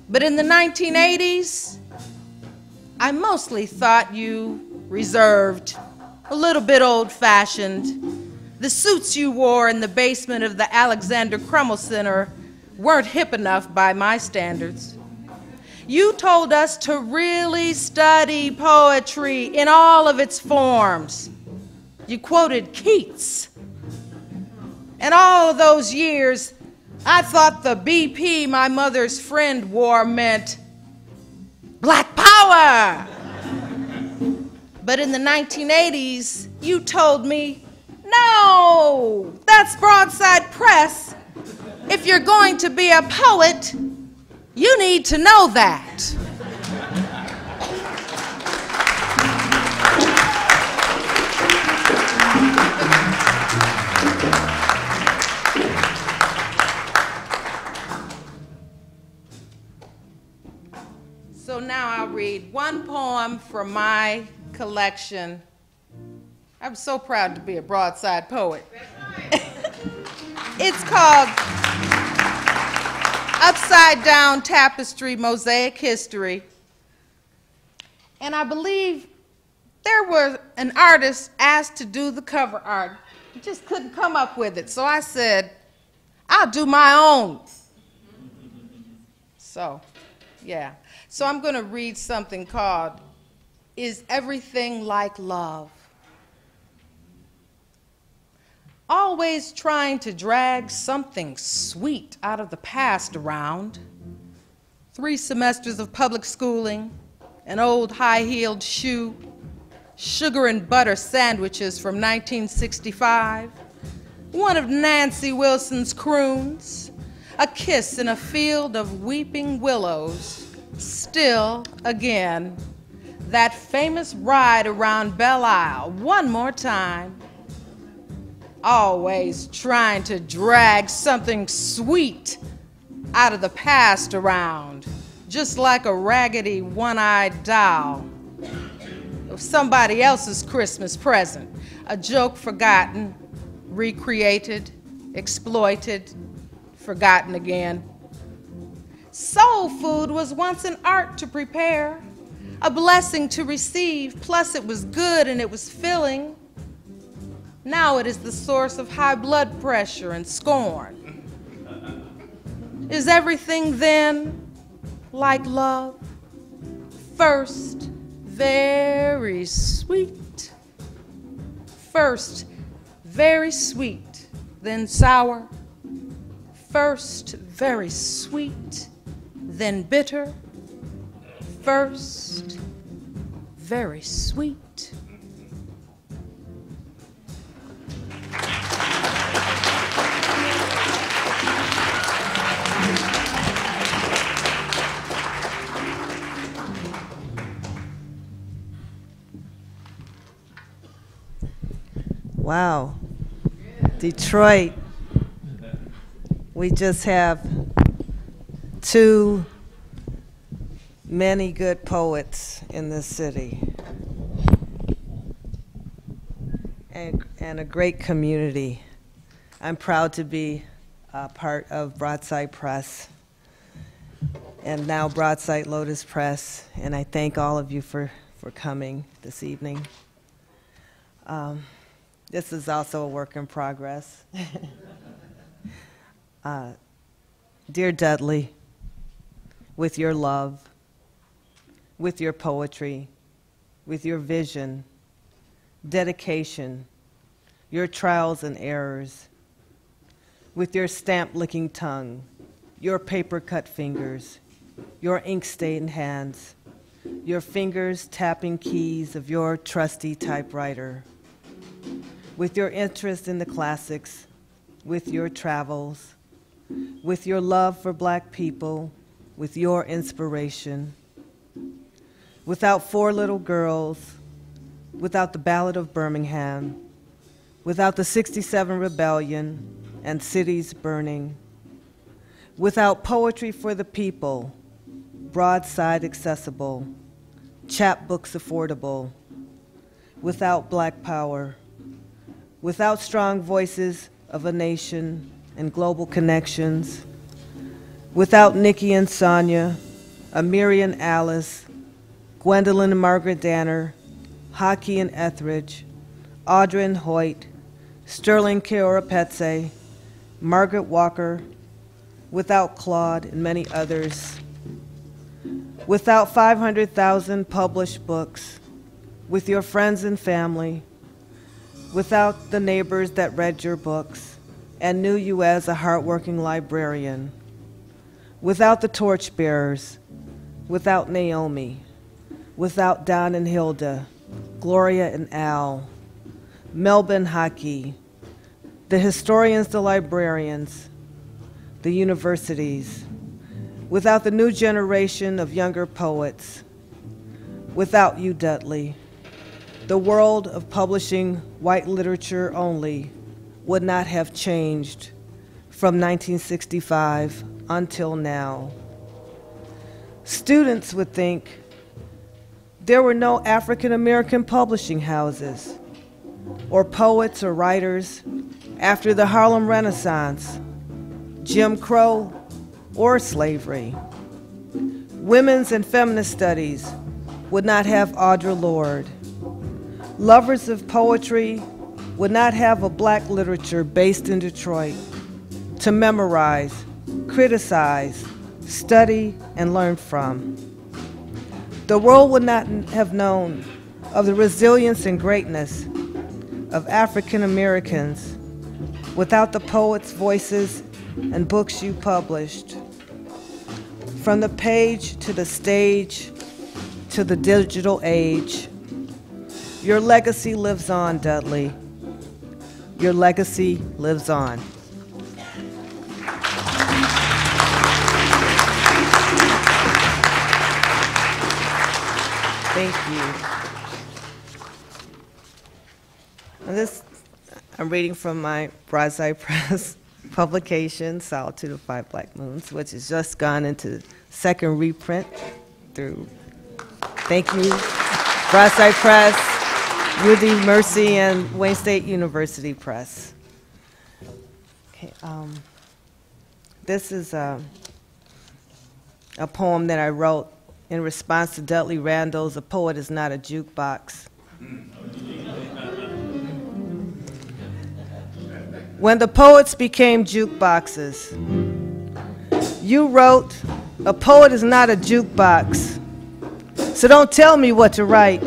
But in the 1980s, I mostly thought you reserved, a little bit old-fashioned. The suits you wore in the basement of the Alexander Crummell Center weren't hip enough by my standards. You told us to really study poetry in all of its forms. You quoted Keats. And all of those years, I thought the BP my mother's friend wore meant Black Power. But in the 1980s, you told me, no, that's Broadside Press. If you're going to be a poet, you need to know that. So now I'll read one poem from my collection. I'm so proud to be a Broadside poet. It's called Upside Down Tapestry Mosaic History. And I believe there was an artist asked to do the cover art. He just couldn't come up with it. So I said, I'll do my own. So, yeah. So I'm going to read something called Is Everything Like Love? Always trying to drag something sweet out of the past around. 3 semesters of public schooling, an old high-heeled shoe, sugar and butter sandwiches from 1965, one of Nancy Wilson's croons, a kiss in a field of weeping willows, still again, that famous ride around Belle Isle one more time. Always trying to drag something sweet out of the past around, just like a raggedy one-eyed doll of somebody else's Christmas present, a joke forgotten, recreated, exploited, forgotten again. Soul food was once an art to prepare, a blessing to receive, plus it was good and it was filling. Now it is the source of high blood pressure and scorn. Is everything then like love? First, very sweet. First, very sweet, then sour. First, very sweet, then bitter. First, very sweet. Wow. Detroit. We just have too many good poets in this city. And a great community. I'm proud to be a part of Broadside Press and now Broadside Lotus Press, and I thank all of you for coming this evening. This is also a work in progress. Dear Dudley, with your love, with your poetry, with your vision, dedication, your trials and errors, with your stamp-licking tongue, your paper-cut fingers, your ink-stained hands, your fingers tapping keys of your trusty typewriter, with your interest in the classics, with your travels, with your love for Black people, with your inspiration. Without 4 little girls, without the Ballad of Birmingham, without the '67 rebellion and cities burning, without poetry for the people, Broadside accessible, chapbooks affordable, without Black power, without strong voices of a nation and global connections, without Nikki and Sonia, Amiri and Alice, Gwendolyn and Margaret Danner, Hockey and Etheridge, Audra and Hoyt, Sterling Keora-Petse, Margaret Walker, without Claude and many others, without 500,000 published books, with your friends and family, without the neighbors that read your books and knew you as a hardworking librarian, without the torchbearers, without Naomi, without Don and Hilda, Gloria and Al, Melba and Haki, the historians, the librarians, the universities, without the new generation of younger poets, without you, Dudley, the world of publishing white literature only would not have changed from 1965 until now. Students would think there were no African American publishing houses or poets or writers after the Harlem Renaissance, Jim Crow, or slavery. Women's and feminist studies would not have Audre Lorde. Lovers of poetry would not have a black literature based in Detroit to memorize, criticize, study, and learn from. The world would not have known of the resilience and greatness of African Americans without the poets' voices and books you published. From the page to the stage to the digital age, your legacy lives on, Dudley. Your legacy lives on. Thank you. And this, I'm reading from my Broadside Press publication, Solitude of Five Black Moons, which has just gone into second reprint through, thank you, Broadside Press, UD Mercy, and Wayne State University Press. Okay, this is a poem that I wrote in response to Dudley Randall's "A Poet is Not a Jukebox." When the poets became jukeboxes, you wrote, "A poet is not a jukebox, so don't tell me what to write."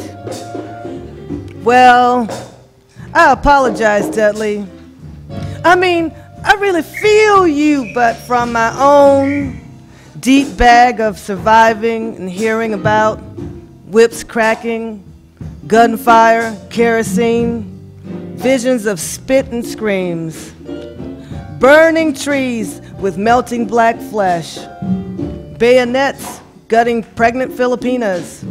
Well, I apologize, Dudley. I mean, I really feel you, but from my own deep bag of surviving and hearing about whips cracking, gunfire, kerosene, visions of spit and screams, burning trees with melting black flesh, bayonets gutting pregnant Filipinas,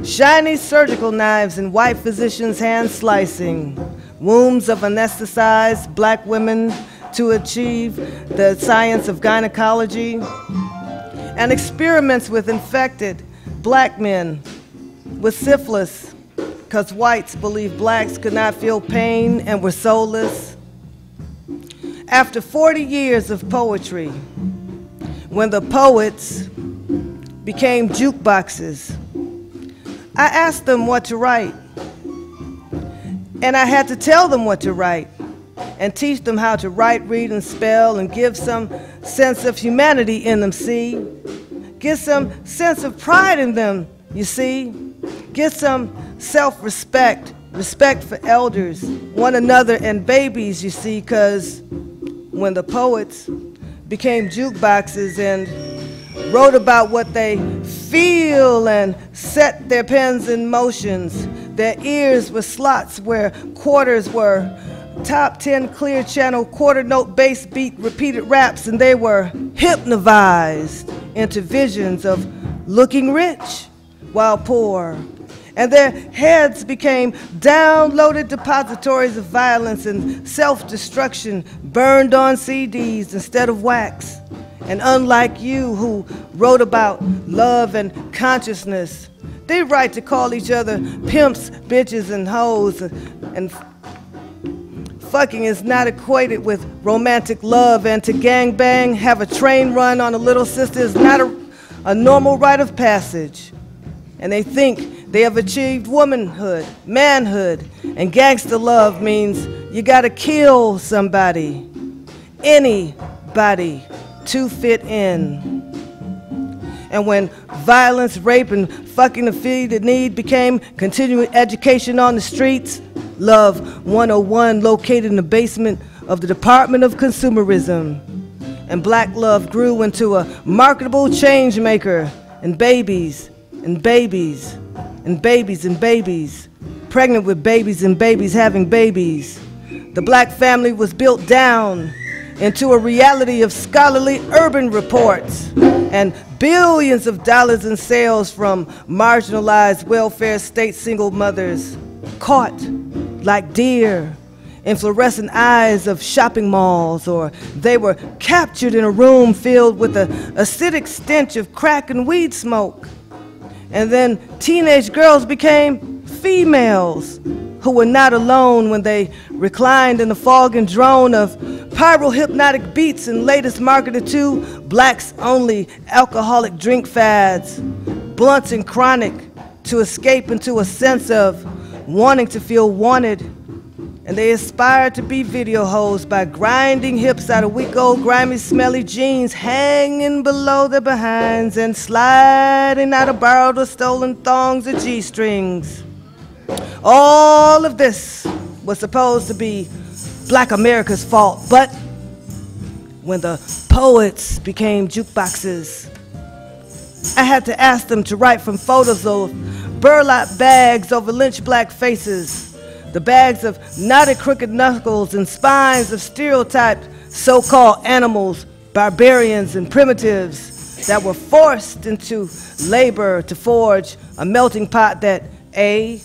shiny surgical knives and white physicians hand slicing, wombs of anesthetized black women to achieve the science of gynecology, and experiments with infected black men with syphilis, because whites believed blacks could not feel pain and were soulless. After 40 years of poetry, when the poets became jukeboxes, I asked them what to write. And I had to tell them what to write and teach them how to write, read, and spell, and give some sense of humanity in them, see? Get some sense of pride in them, you see? Get some self-respect, respect for elders, one another, and babies, you see, because when the poets became jukeboxes and wrote about what they feel and set their pens in motions, their ears were slots where quarters were top 10 clear channel quarter note bass beat repeated raps, and they were hypnotized into visions of looking rich while poor, and their heads became downloaded depositories of violence and self-destruction burned on CDs instead of wax. And unlike you, who wrote about love and consciousness, they write to call each other pimps, bitches, and hoes, and fucking is not equated with romantic love, and to gangbang, have a train run on a little sister is not a normal rite of passage. And they think they have achieved womanhood, manhood, and gangster love means you gotta kill somebody, anybody, to fit in. And when violence, rape, and fucking the feed need became continuing education on the streets, Love 101 located in the basement of the Department of Consumerism. And black love grew into a marketable change maker, and babies, and babies, and babies, and babies, pregnant with babies and babies having babies. The black family was built down into a reality of scholarly urban reports and billions of dollars in sales from marginalized welfare state single mothers caught like deer in fluorescent eyes of shopping malls, or they were captured in a room filled with the acidic stench of crack and weed smoke. And then teenage girls became females who were not alone when they reclined in the fog and drone of pyro-hypnotic beats and latest marketed to blacks-only alcoholic drink fads, blunts and chronic, to escape into a sense of wanting to feel wanted. And they aspired to be video hoes by grinding hips out of week-old, grimy, smelly jeans hanging below their behinds and sliding out of borrowed or stolen thongs or G-strings. All of this was supposed to be Black America's fault, but when the poets became jukeboxes, I had to ask them to write from photos of burlap bags over lynch black faces, the bags of knotted crooked knuckles and spines of stereotyped so-called animals, barbarians and primitives that were forced into labor to forge a melting pot that A,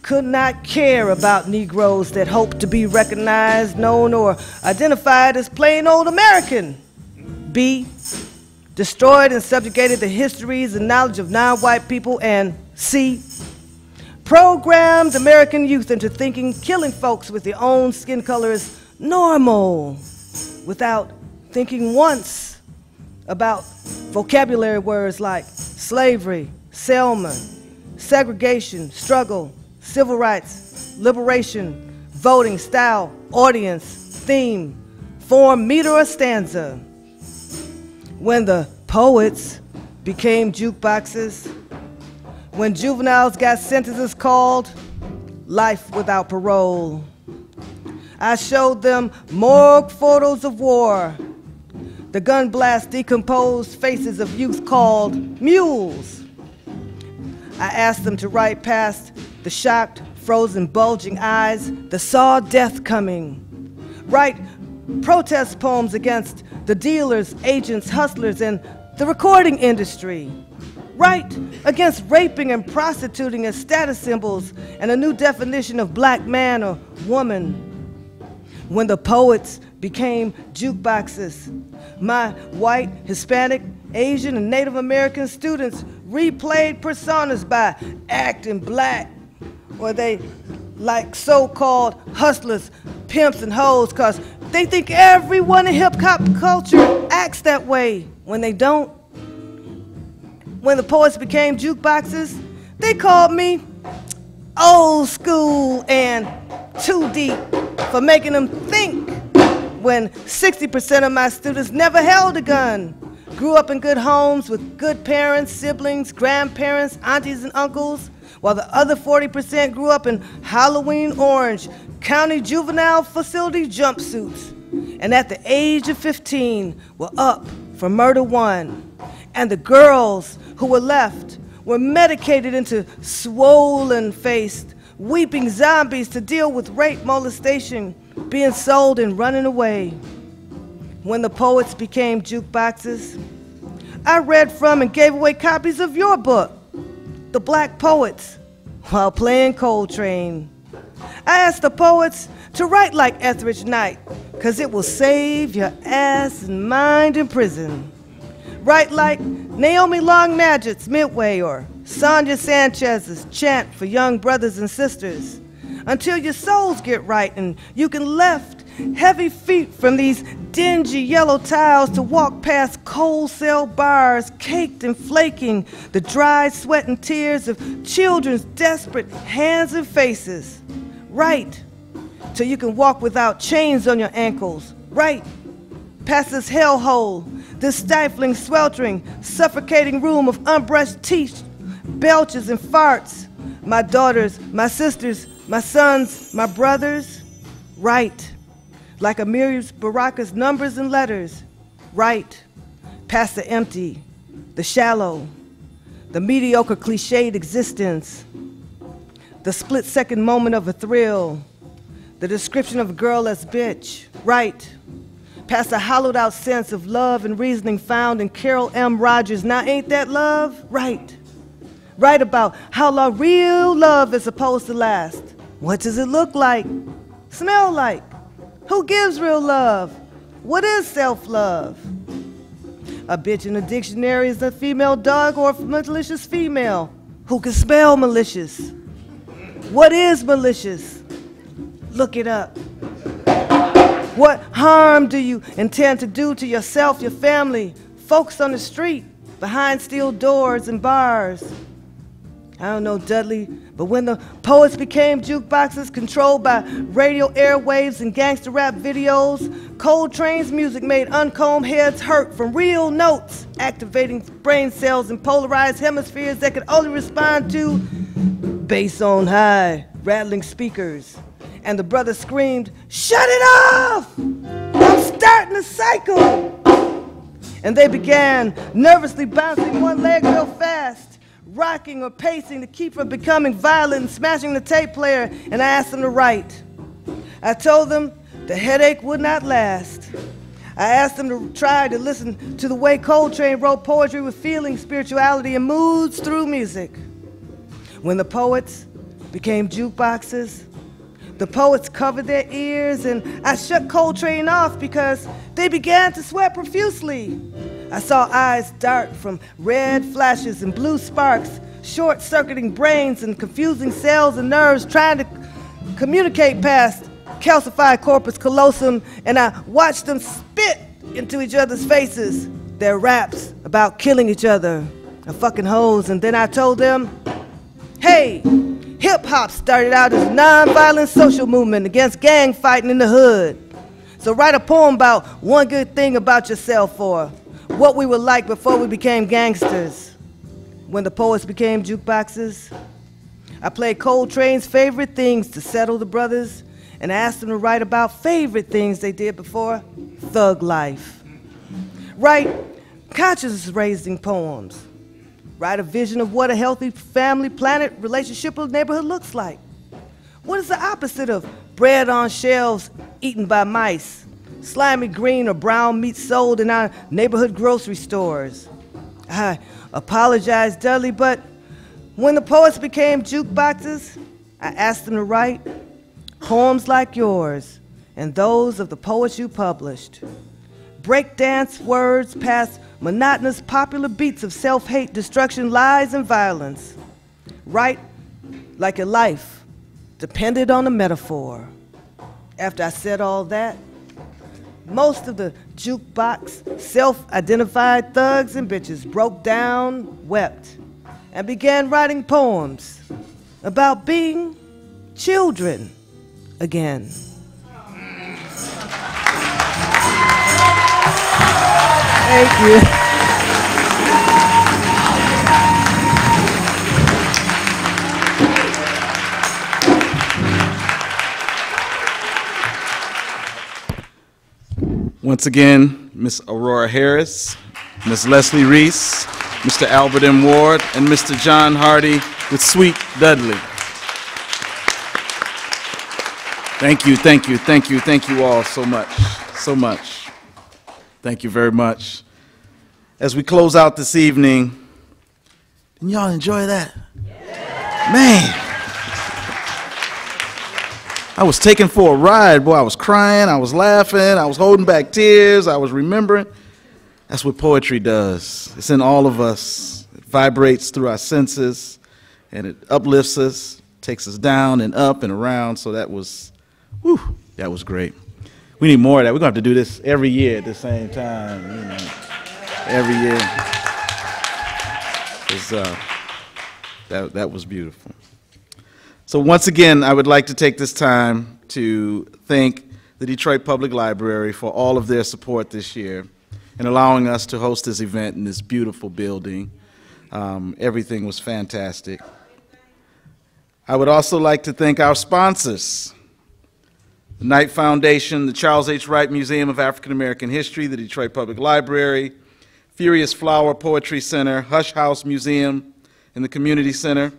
could not care about Negroes that hoped to be recognized, known, or identified as plain old American, B, destroyed and subjugated the histories and knowledge of non-white people, and C, programmed American youth into thinking killing folks with their own skin color is normal, without thinking once about vocabulary words like slavery, Selma, segregation, struggle, civil rights, liberation, voting, style, audience, theme, form, meter, or stanza. When the poets became jukeboxes, when juveniles got sentences called life without parole, I showed them morgue photos of war, the gun blast decomposed faces of youth called mules. I asked them to write past the shocked, frozen, bulging eyes that saw death coming. Write protest poems against the dealers, agents, hustlers, and the recording industry. Write against raping and prostituting as status symbols and a new definition of black man or woman. When the poets became jukeboxes, my white, Hispanic, Asian, and Native American students replayed personas by acting black, or they like so-called hustlers, pimps, and hoes, because they think everyone in hip-hop culture acts that way when they don't. When the poets became jukeboxes, they called me old school and too deep for making them think, when 60% of my students never held a gun, grew up in good homes with good parents, siblings, grandparents, aunties, and uncles, while the other 40% grew up in Halloween orange county juvenile facility jumpsuits, and at the age of 15 were up for murder one. And the girls who were left were medicated into swollen-faced, weeping zombies to deal with rape, molestation, being sold and running away. When the poets became jukeboxes, I read from and gave away copies of your book, The Black Poets, while playing Coltrane. I asked the poets to write like Etheridge Knight, because it will save your ass and mind in prison. Write like Naomi Long Madgett's Midway or Sonia Sanchez's Chant for Young Brothers and Sisters, until your souls get right and you can lift heavy feet from these dingy yellow tiles to walk past cold cell bars caked and flaking, the dry sweat and tears of children's desperate hands and faces. Right till you can walk without chains on your ankles. Right past this hellhole, this stifling, sweltering, suffocating room of unbrushed teeth, belches and farts. My daughters, my sisters, my sons, my brothers. Right like Amiri Baraka's numbers and letters. Right past the empty, the shallow, the mediocre cliched existence, the split-second moment of a thrill, the description of a girl as bitch. Right past a hollowed out sense of love and reasoning found in Carol M. Rogers. Now ain't that love? Right. Right about how long real love is supposed to last. What does it look like? Smell like? Who gives real love? What is self-love? A bitch in a dictionary is a female dog or a malicious female. Who can spell malicious? What is malicious? Look it up. What harm do you intend to do to yourself, your family, folks on the street, behind steel doors and bars? I don't know, Dudley, but when the poets became jukeboxes controlled by radio airwaves and gangster rap videos, Coltrane's music made uncombed heads hurt from real notes, activating brain cells and polarized hemispheres that could only respond to bass on high, rattling speakers. And the brother screamed, "Shut it off! I'm starting a cycle!" And they began nervously bouncing one leg real fast, rocking or pacing to keep from becoming violent and smashing the tape player, and I asked them to write. I told them the headache would not last. I asked them to try to listen to the way Coltrane wrote poetry with feeling, spirituality, and moods through music. When the poets became jukeboxes, the poets covered their ears, and I shut Coltrane off because they began to sweat profusely. I saw eyes dart from red flashes and blue sparks, short-circuiting brains and confusing cells and nerves trying to communicate past calcified corpus callosum, and I watched them spit into each other's faces, their raps about killing each other and fucking hoes. And then I told them, hey, hip-hop started out as a non-violent social movement against gang fighting in the hood. So write a poem about one good thing about yourself, or what we were like before we became gangsters. When the poets became jukeboxes, I played Coltrane's favorite things to settle the brothers, and asked them to write about favorite things they did before thug life. Write conscience-raising poems. Write a vision of what a healthy family, planet, relationship, or neighborhood looks like. What is the opposite of bread on shelves eaten by mice, slimy green or brown meat sold in our neighborhood grocery stores? I apologize, Dudley, but when the poets became jukeboxes, I asked them to write poems like yours and those of the poets you published. Breakdance words past monotonous popular beats of self-hate, destruction, lies, and violence. Write like your life depended on a metaphor. After I said all that, most of the jukebox self-identified thugs and bitches broke down, wept, and began writing poems about being children again. Thank you. Once again, Ms. Aurora Harris, Ms. Leslie Reese, Mr. Albert M. Ward, and Mr. John Hardy with Sweet Dudley. Thank you, thank you, thank you, thank you all so much, so much. Thank you very much. As we close out this evening, didn't y'all enjoy that? Yeah. Man, I was taken for a ride, boy. I was crying, I was laughing, I was holding back tears, I was remembering. That's what poetry does. It's in all of us. It vibrates through our senses, and it uplifts us, takes us down and up and around. So that was, whew, that was great. We need more of that. We're going to have to do this every year at the same time, you know, every year. That was beautiful. So once again, I would like to take this time to thank the Detroit Public Library for all of their support this year and allowing us to host this event in this beautiful building. Everything was fantastic. I would also like to thank our sponsors: the Knight Foundation, the Charles H. Wright Museum of African American History, the Detroit Public Library, Furious Flower Poetry Center, Hush House Museum and the Community Center,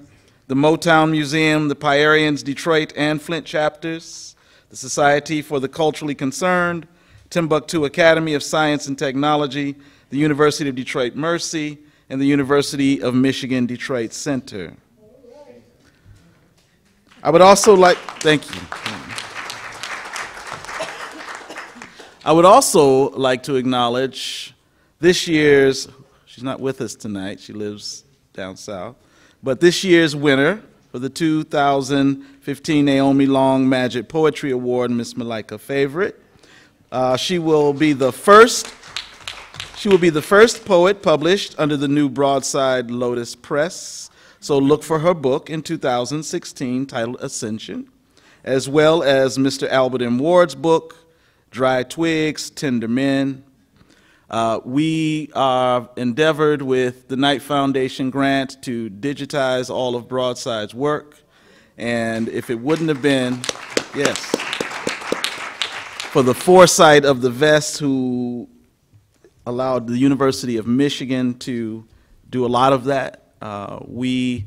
the Motown Museum, the Pierians Detroit and Flint chapters, the Society for the Culturally Concerned, Timbuktu Academy of Science and Technology, the University of Detroit Mercy, and the University of Michigan Detroit Center. I would also like, thank you. I would also like to acknowledge this year's, she's not with us tonight, she lives down south, but this year's winner for the 2015 Naomi Long Magic Poetry Award, Miss Malika Favorite. She will be the first poet published under the new Broadside Lotus Press. So look for her book in 2016 titled Ascension, as well as Mr. Albert M. Ward's book, Dry Twigs, Tender Men. We are endeavored with the Knight Foundation grant to digitize all of Broadside's work. And if it wouldn't have been, yes, for the foresight of the Vests who allowed the University of Michigan to do a lot of that, we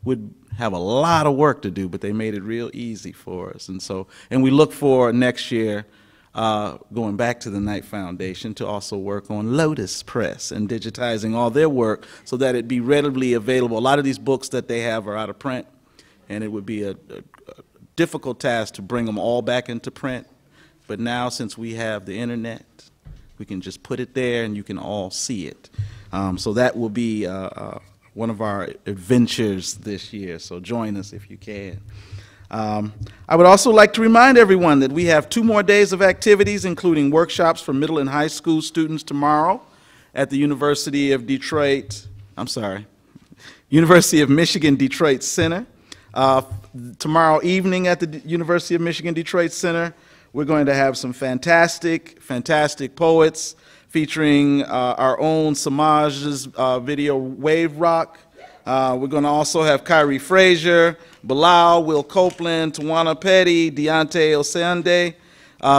would have a lot of work to do, but they made it real easy for us. And we look for next year, going back to the Knight Foundation, to also work on Lotus Press and digitizing all their work so that it be readily available. A lot of these books that they have are out of print, and it would be a difficult task to bring them all back into print. But now, since we have the internet, we can just put it there and you can all see it. So that will be one of our adventures this year, so join us if you can. I would also like to remind everyone that we have 2 more days of activities, including workshops for middle and high school students tomorrow at the University of Michigan Detroit Center. Tomorrow evening at the University of Michigan Detroit Center, we're going to have some fantastic poets featuring our own Samaj's video Wave Rock. We're going to also have Kyrie Frazier, Bilal, Will Copeland, Tawana Petty, Deontay Osande.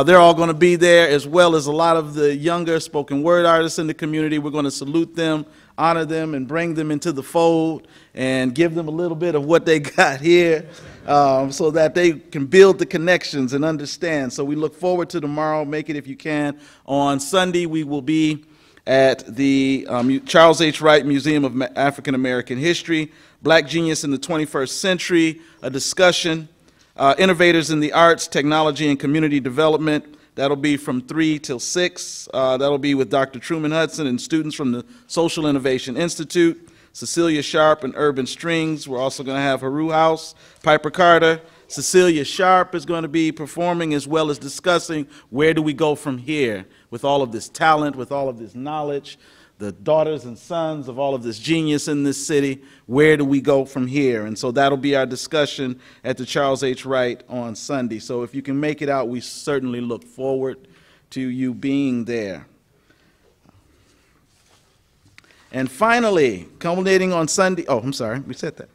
They're all going to be there, as well as a lot of the younger spoken word artists in the community. We're going to salute them, honor them, and bring them into the fold and give them a little bit of what they got here so that they can build the connections and understand. So we look forward to tomorrow. Make it if you can. On Sunday, we will be at the Charles H. Wright Museum of African American History, Black Genius in the 21st Century, a discussion, Innovators in the Arts, Technology, and Community Development. That'll be from 3 till 6. That'll be with Dr. Truman Hudson and students from the Social Innovation Institute, Cecilia Sharp and Urban Strings. We're also going to have Haru House, Piper Carter. Cecilia Sharp is going to be performing, as well as discussing where do we go from here with all of this talent, with all of this knowledge, the daughters and sons of all of this genius in this city. Where do we go from here? And so that'll be our discussion at the Charles H. Wright on Sunday. So if you can make it out, we certainly look forward to you being there. And finally, culminating on Sunday, oh, I'm sorry, we said that.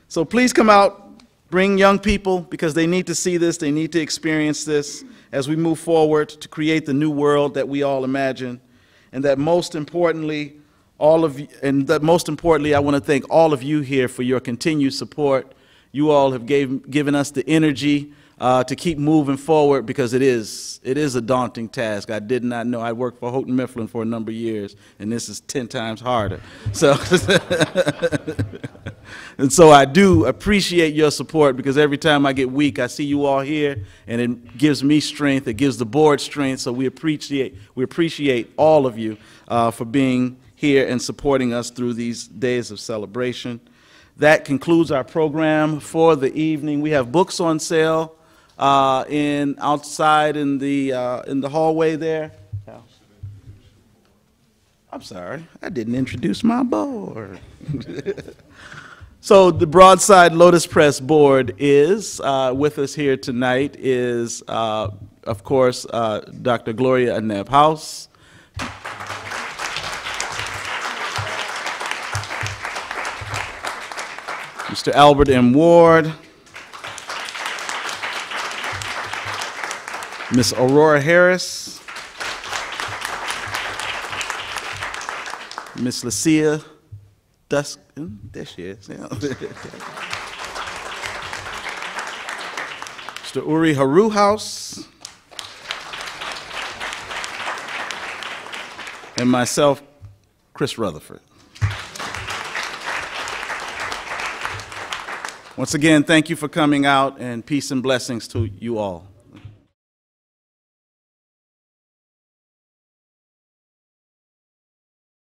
So please come out, bring young people, because they need to see this, they need to experience this as we move forward to create the new world that we all imagine. And that most importantly, I want to thank all of you here for your continued support. You all have given us the energy to keep moving forward, because it is a daunting task. I did not know. I worked for Houghton Mifflin for a number of years, and this is 10 times harder. So, and so I do appreciate your support, because every time I get weak, I see you all here, and it gives me strength. It gives the board strength. So we appreciate all of you for being here and supporting us through these days of celebration. That concludes our program for the evening. We have books on sale outside in the hallway there. I'm sorry, I didn't introduce my board. So the Broadside Lotus Press board is with us here tonight is, of course, Dr. Gloria Aneb House. Mr. Albert M. Ward, Ms. Aurora Harris, Ms. Lucia Duskin, there she is. Yeah. Mr. Uri Haru House, and myself, Chris Rutherford. Once again, thank you for coming out, and peace and blessings to you all.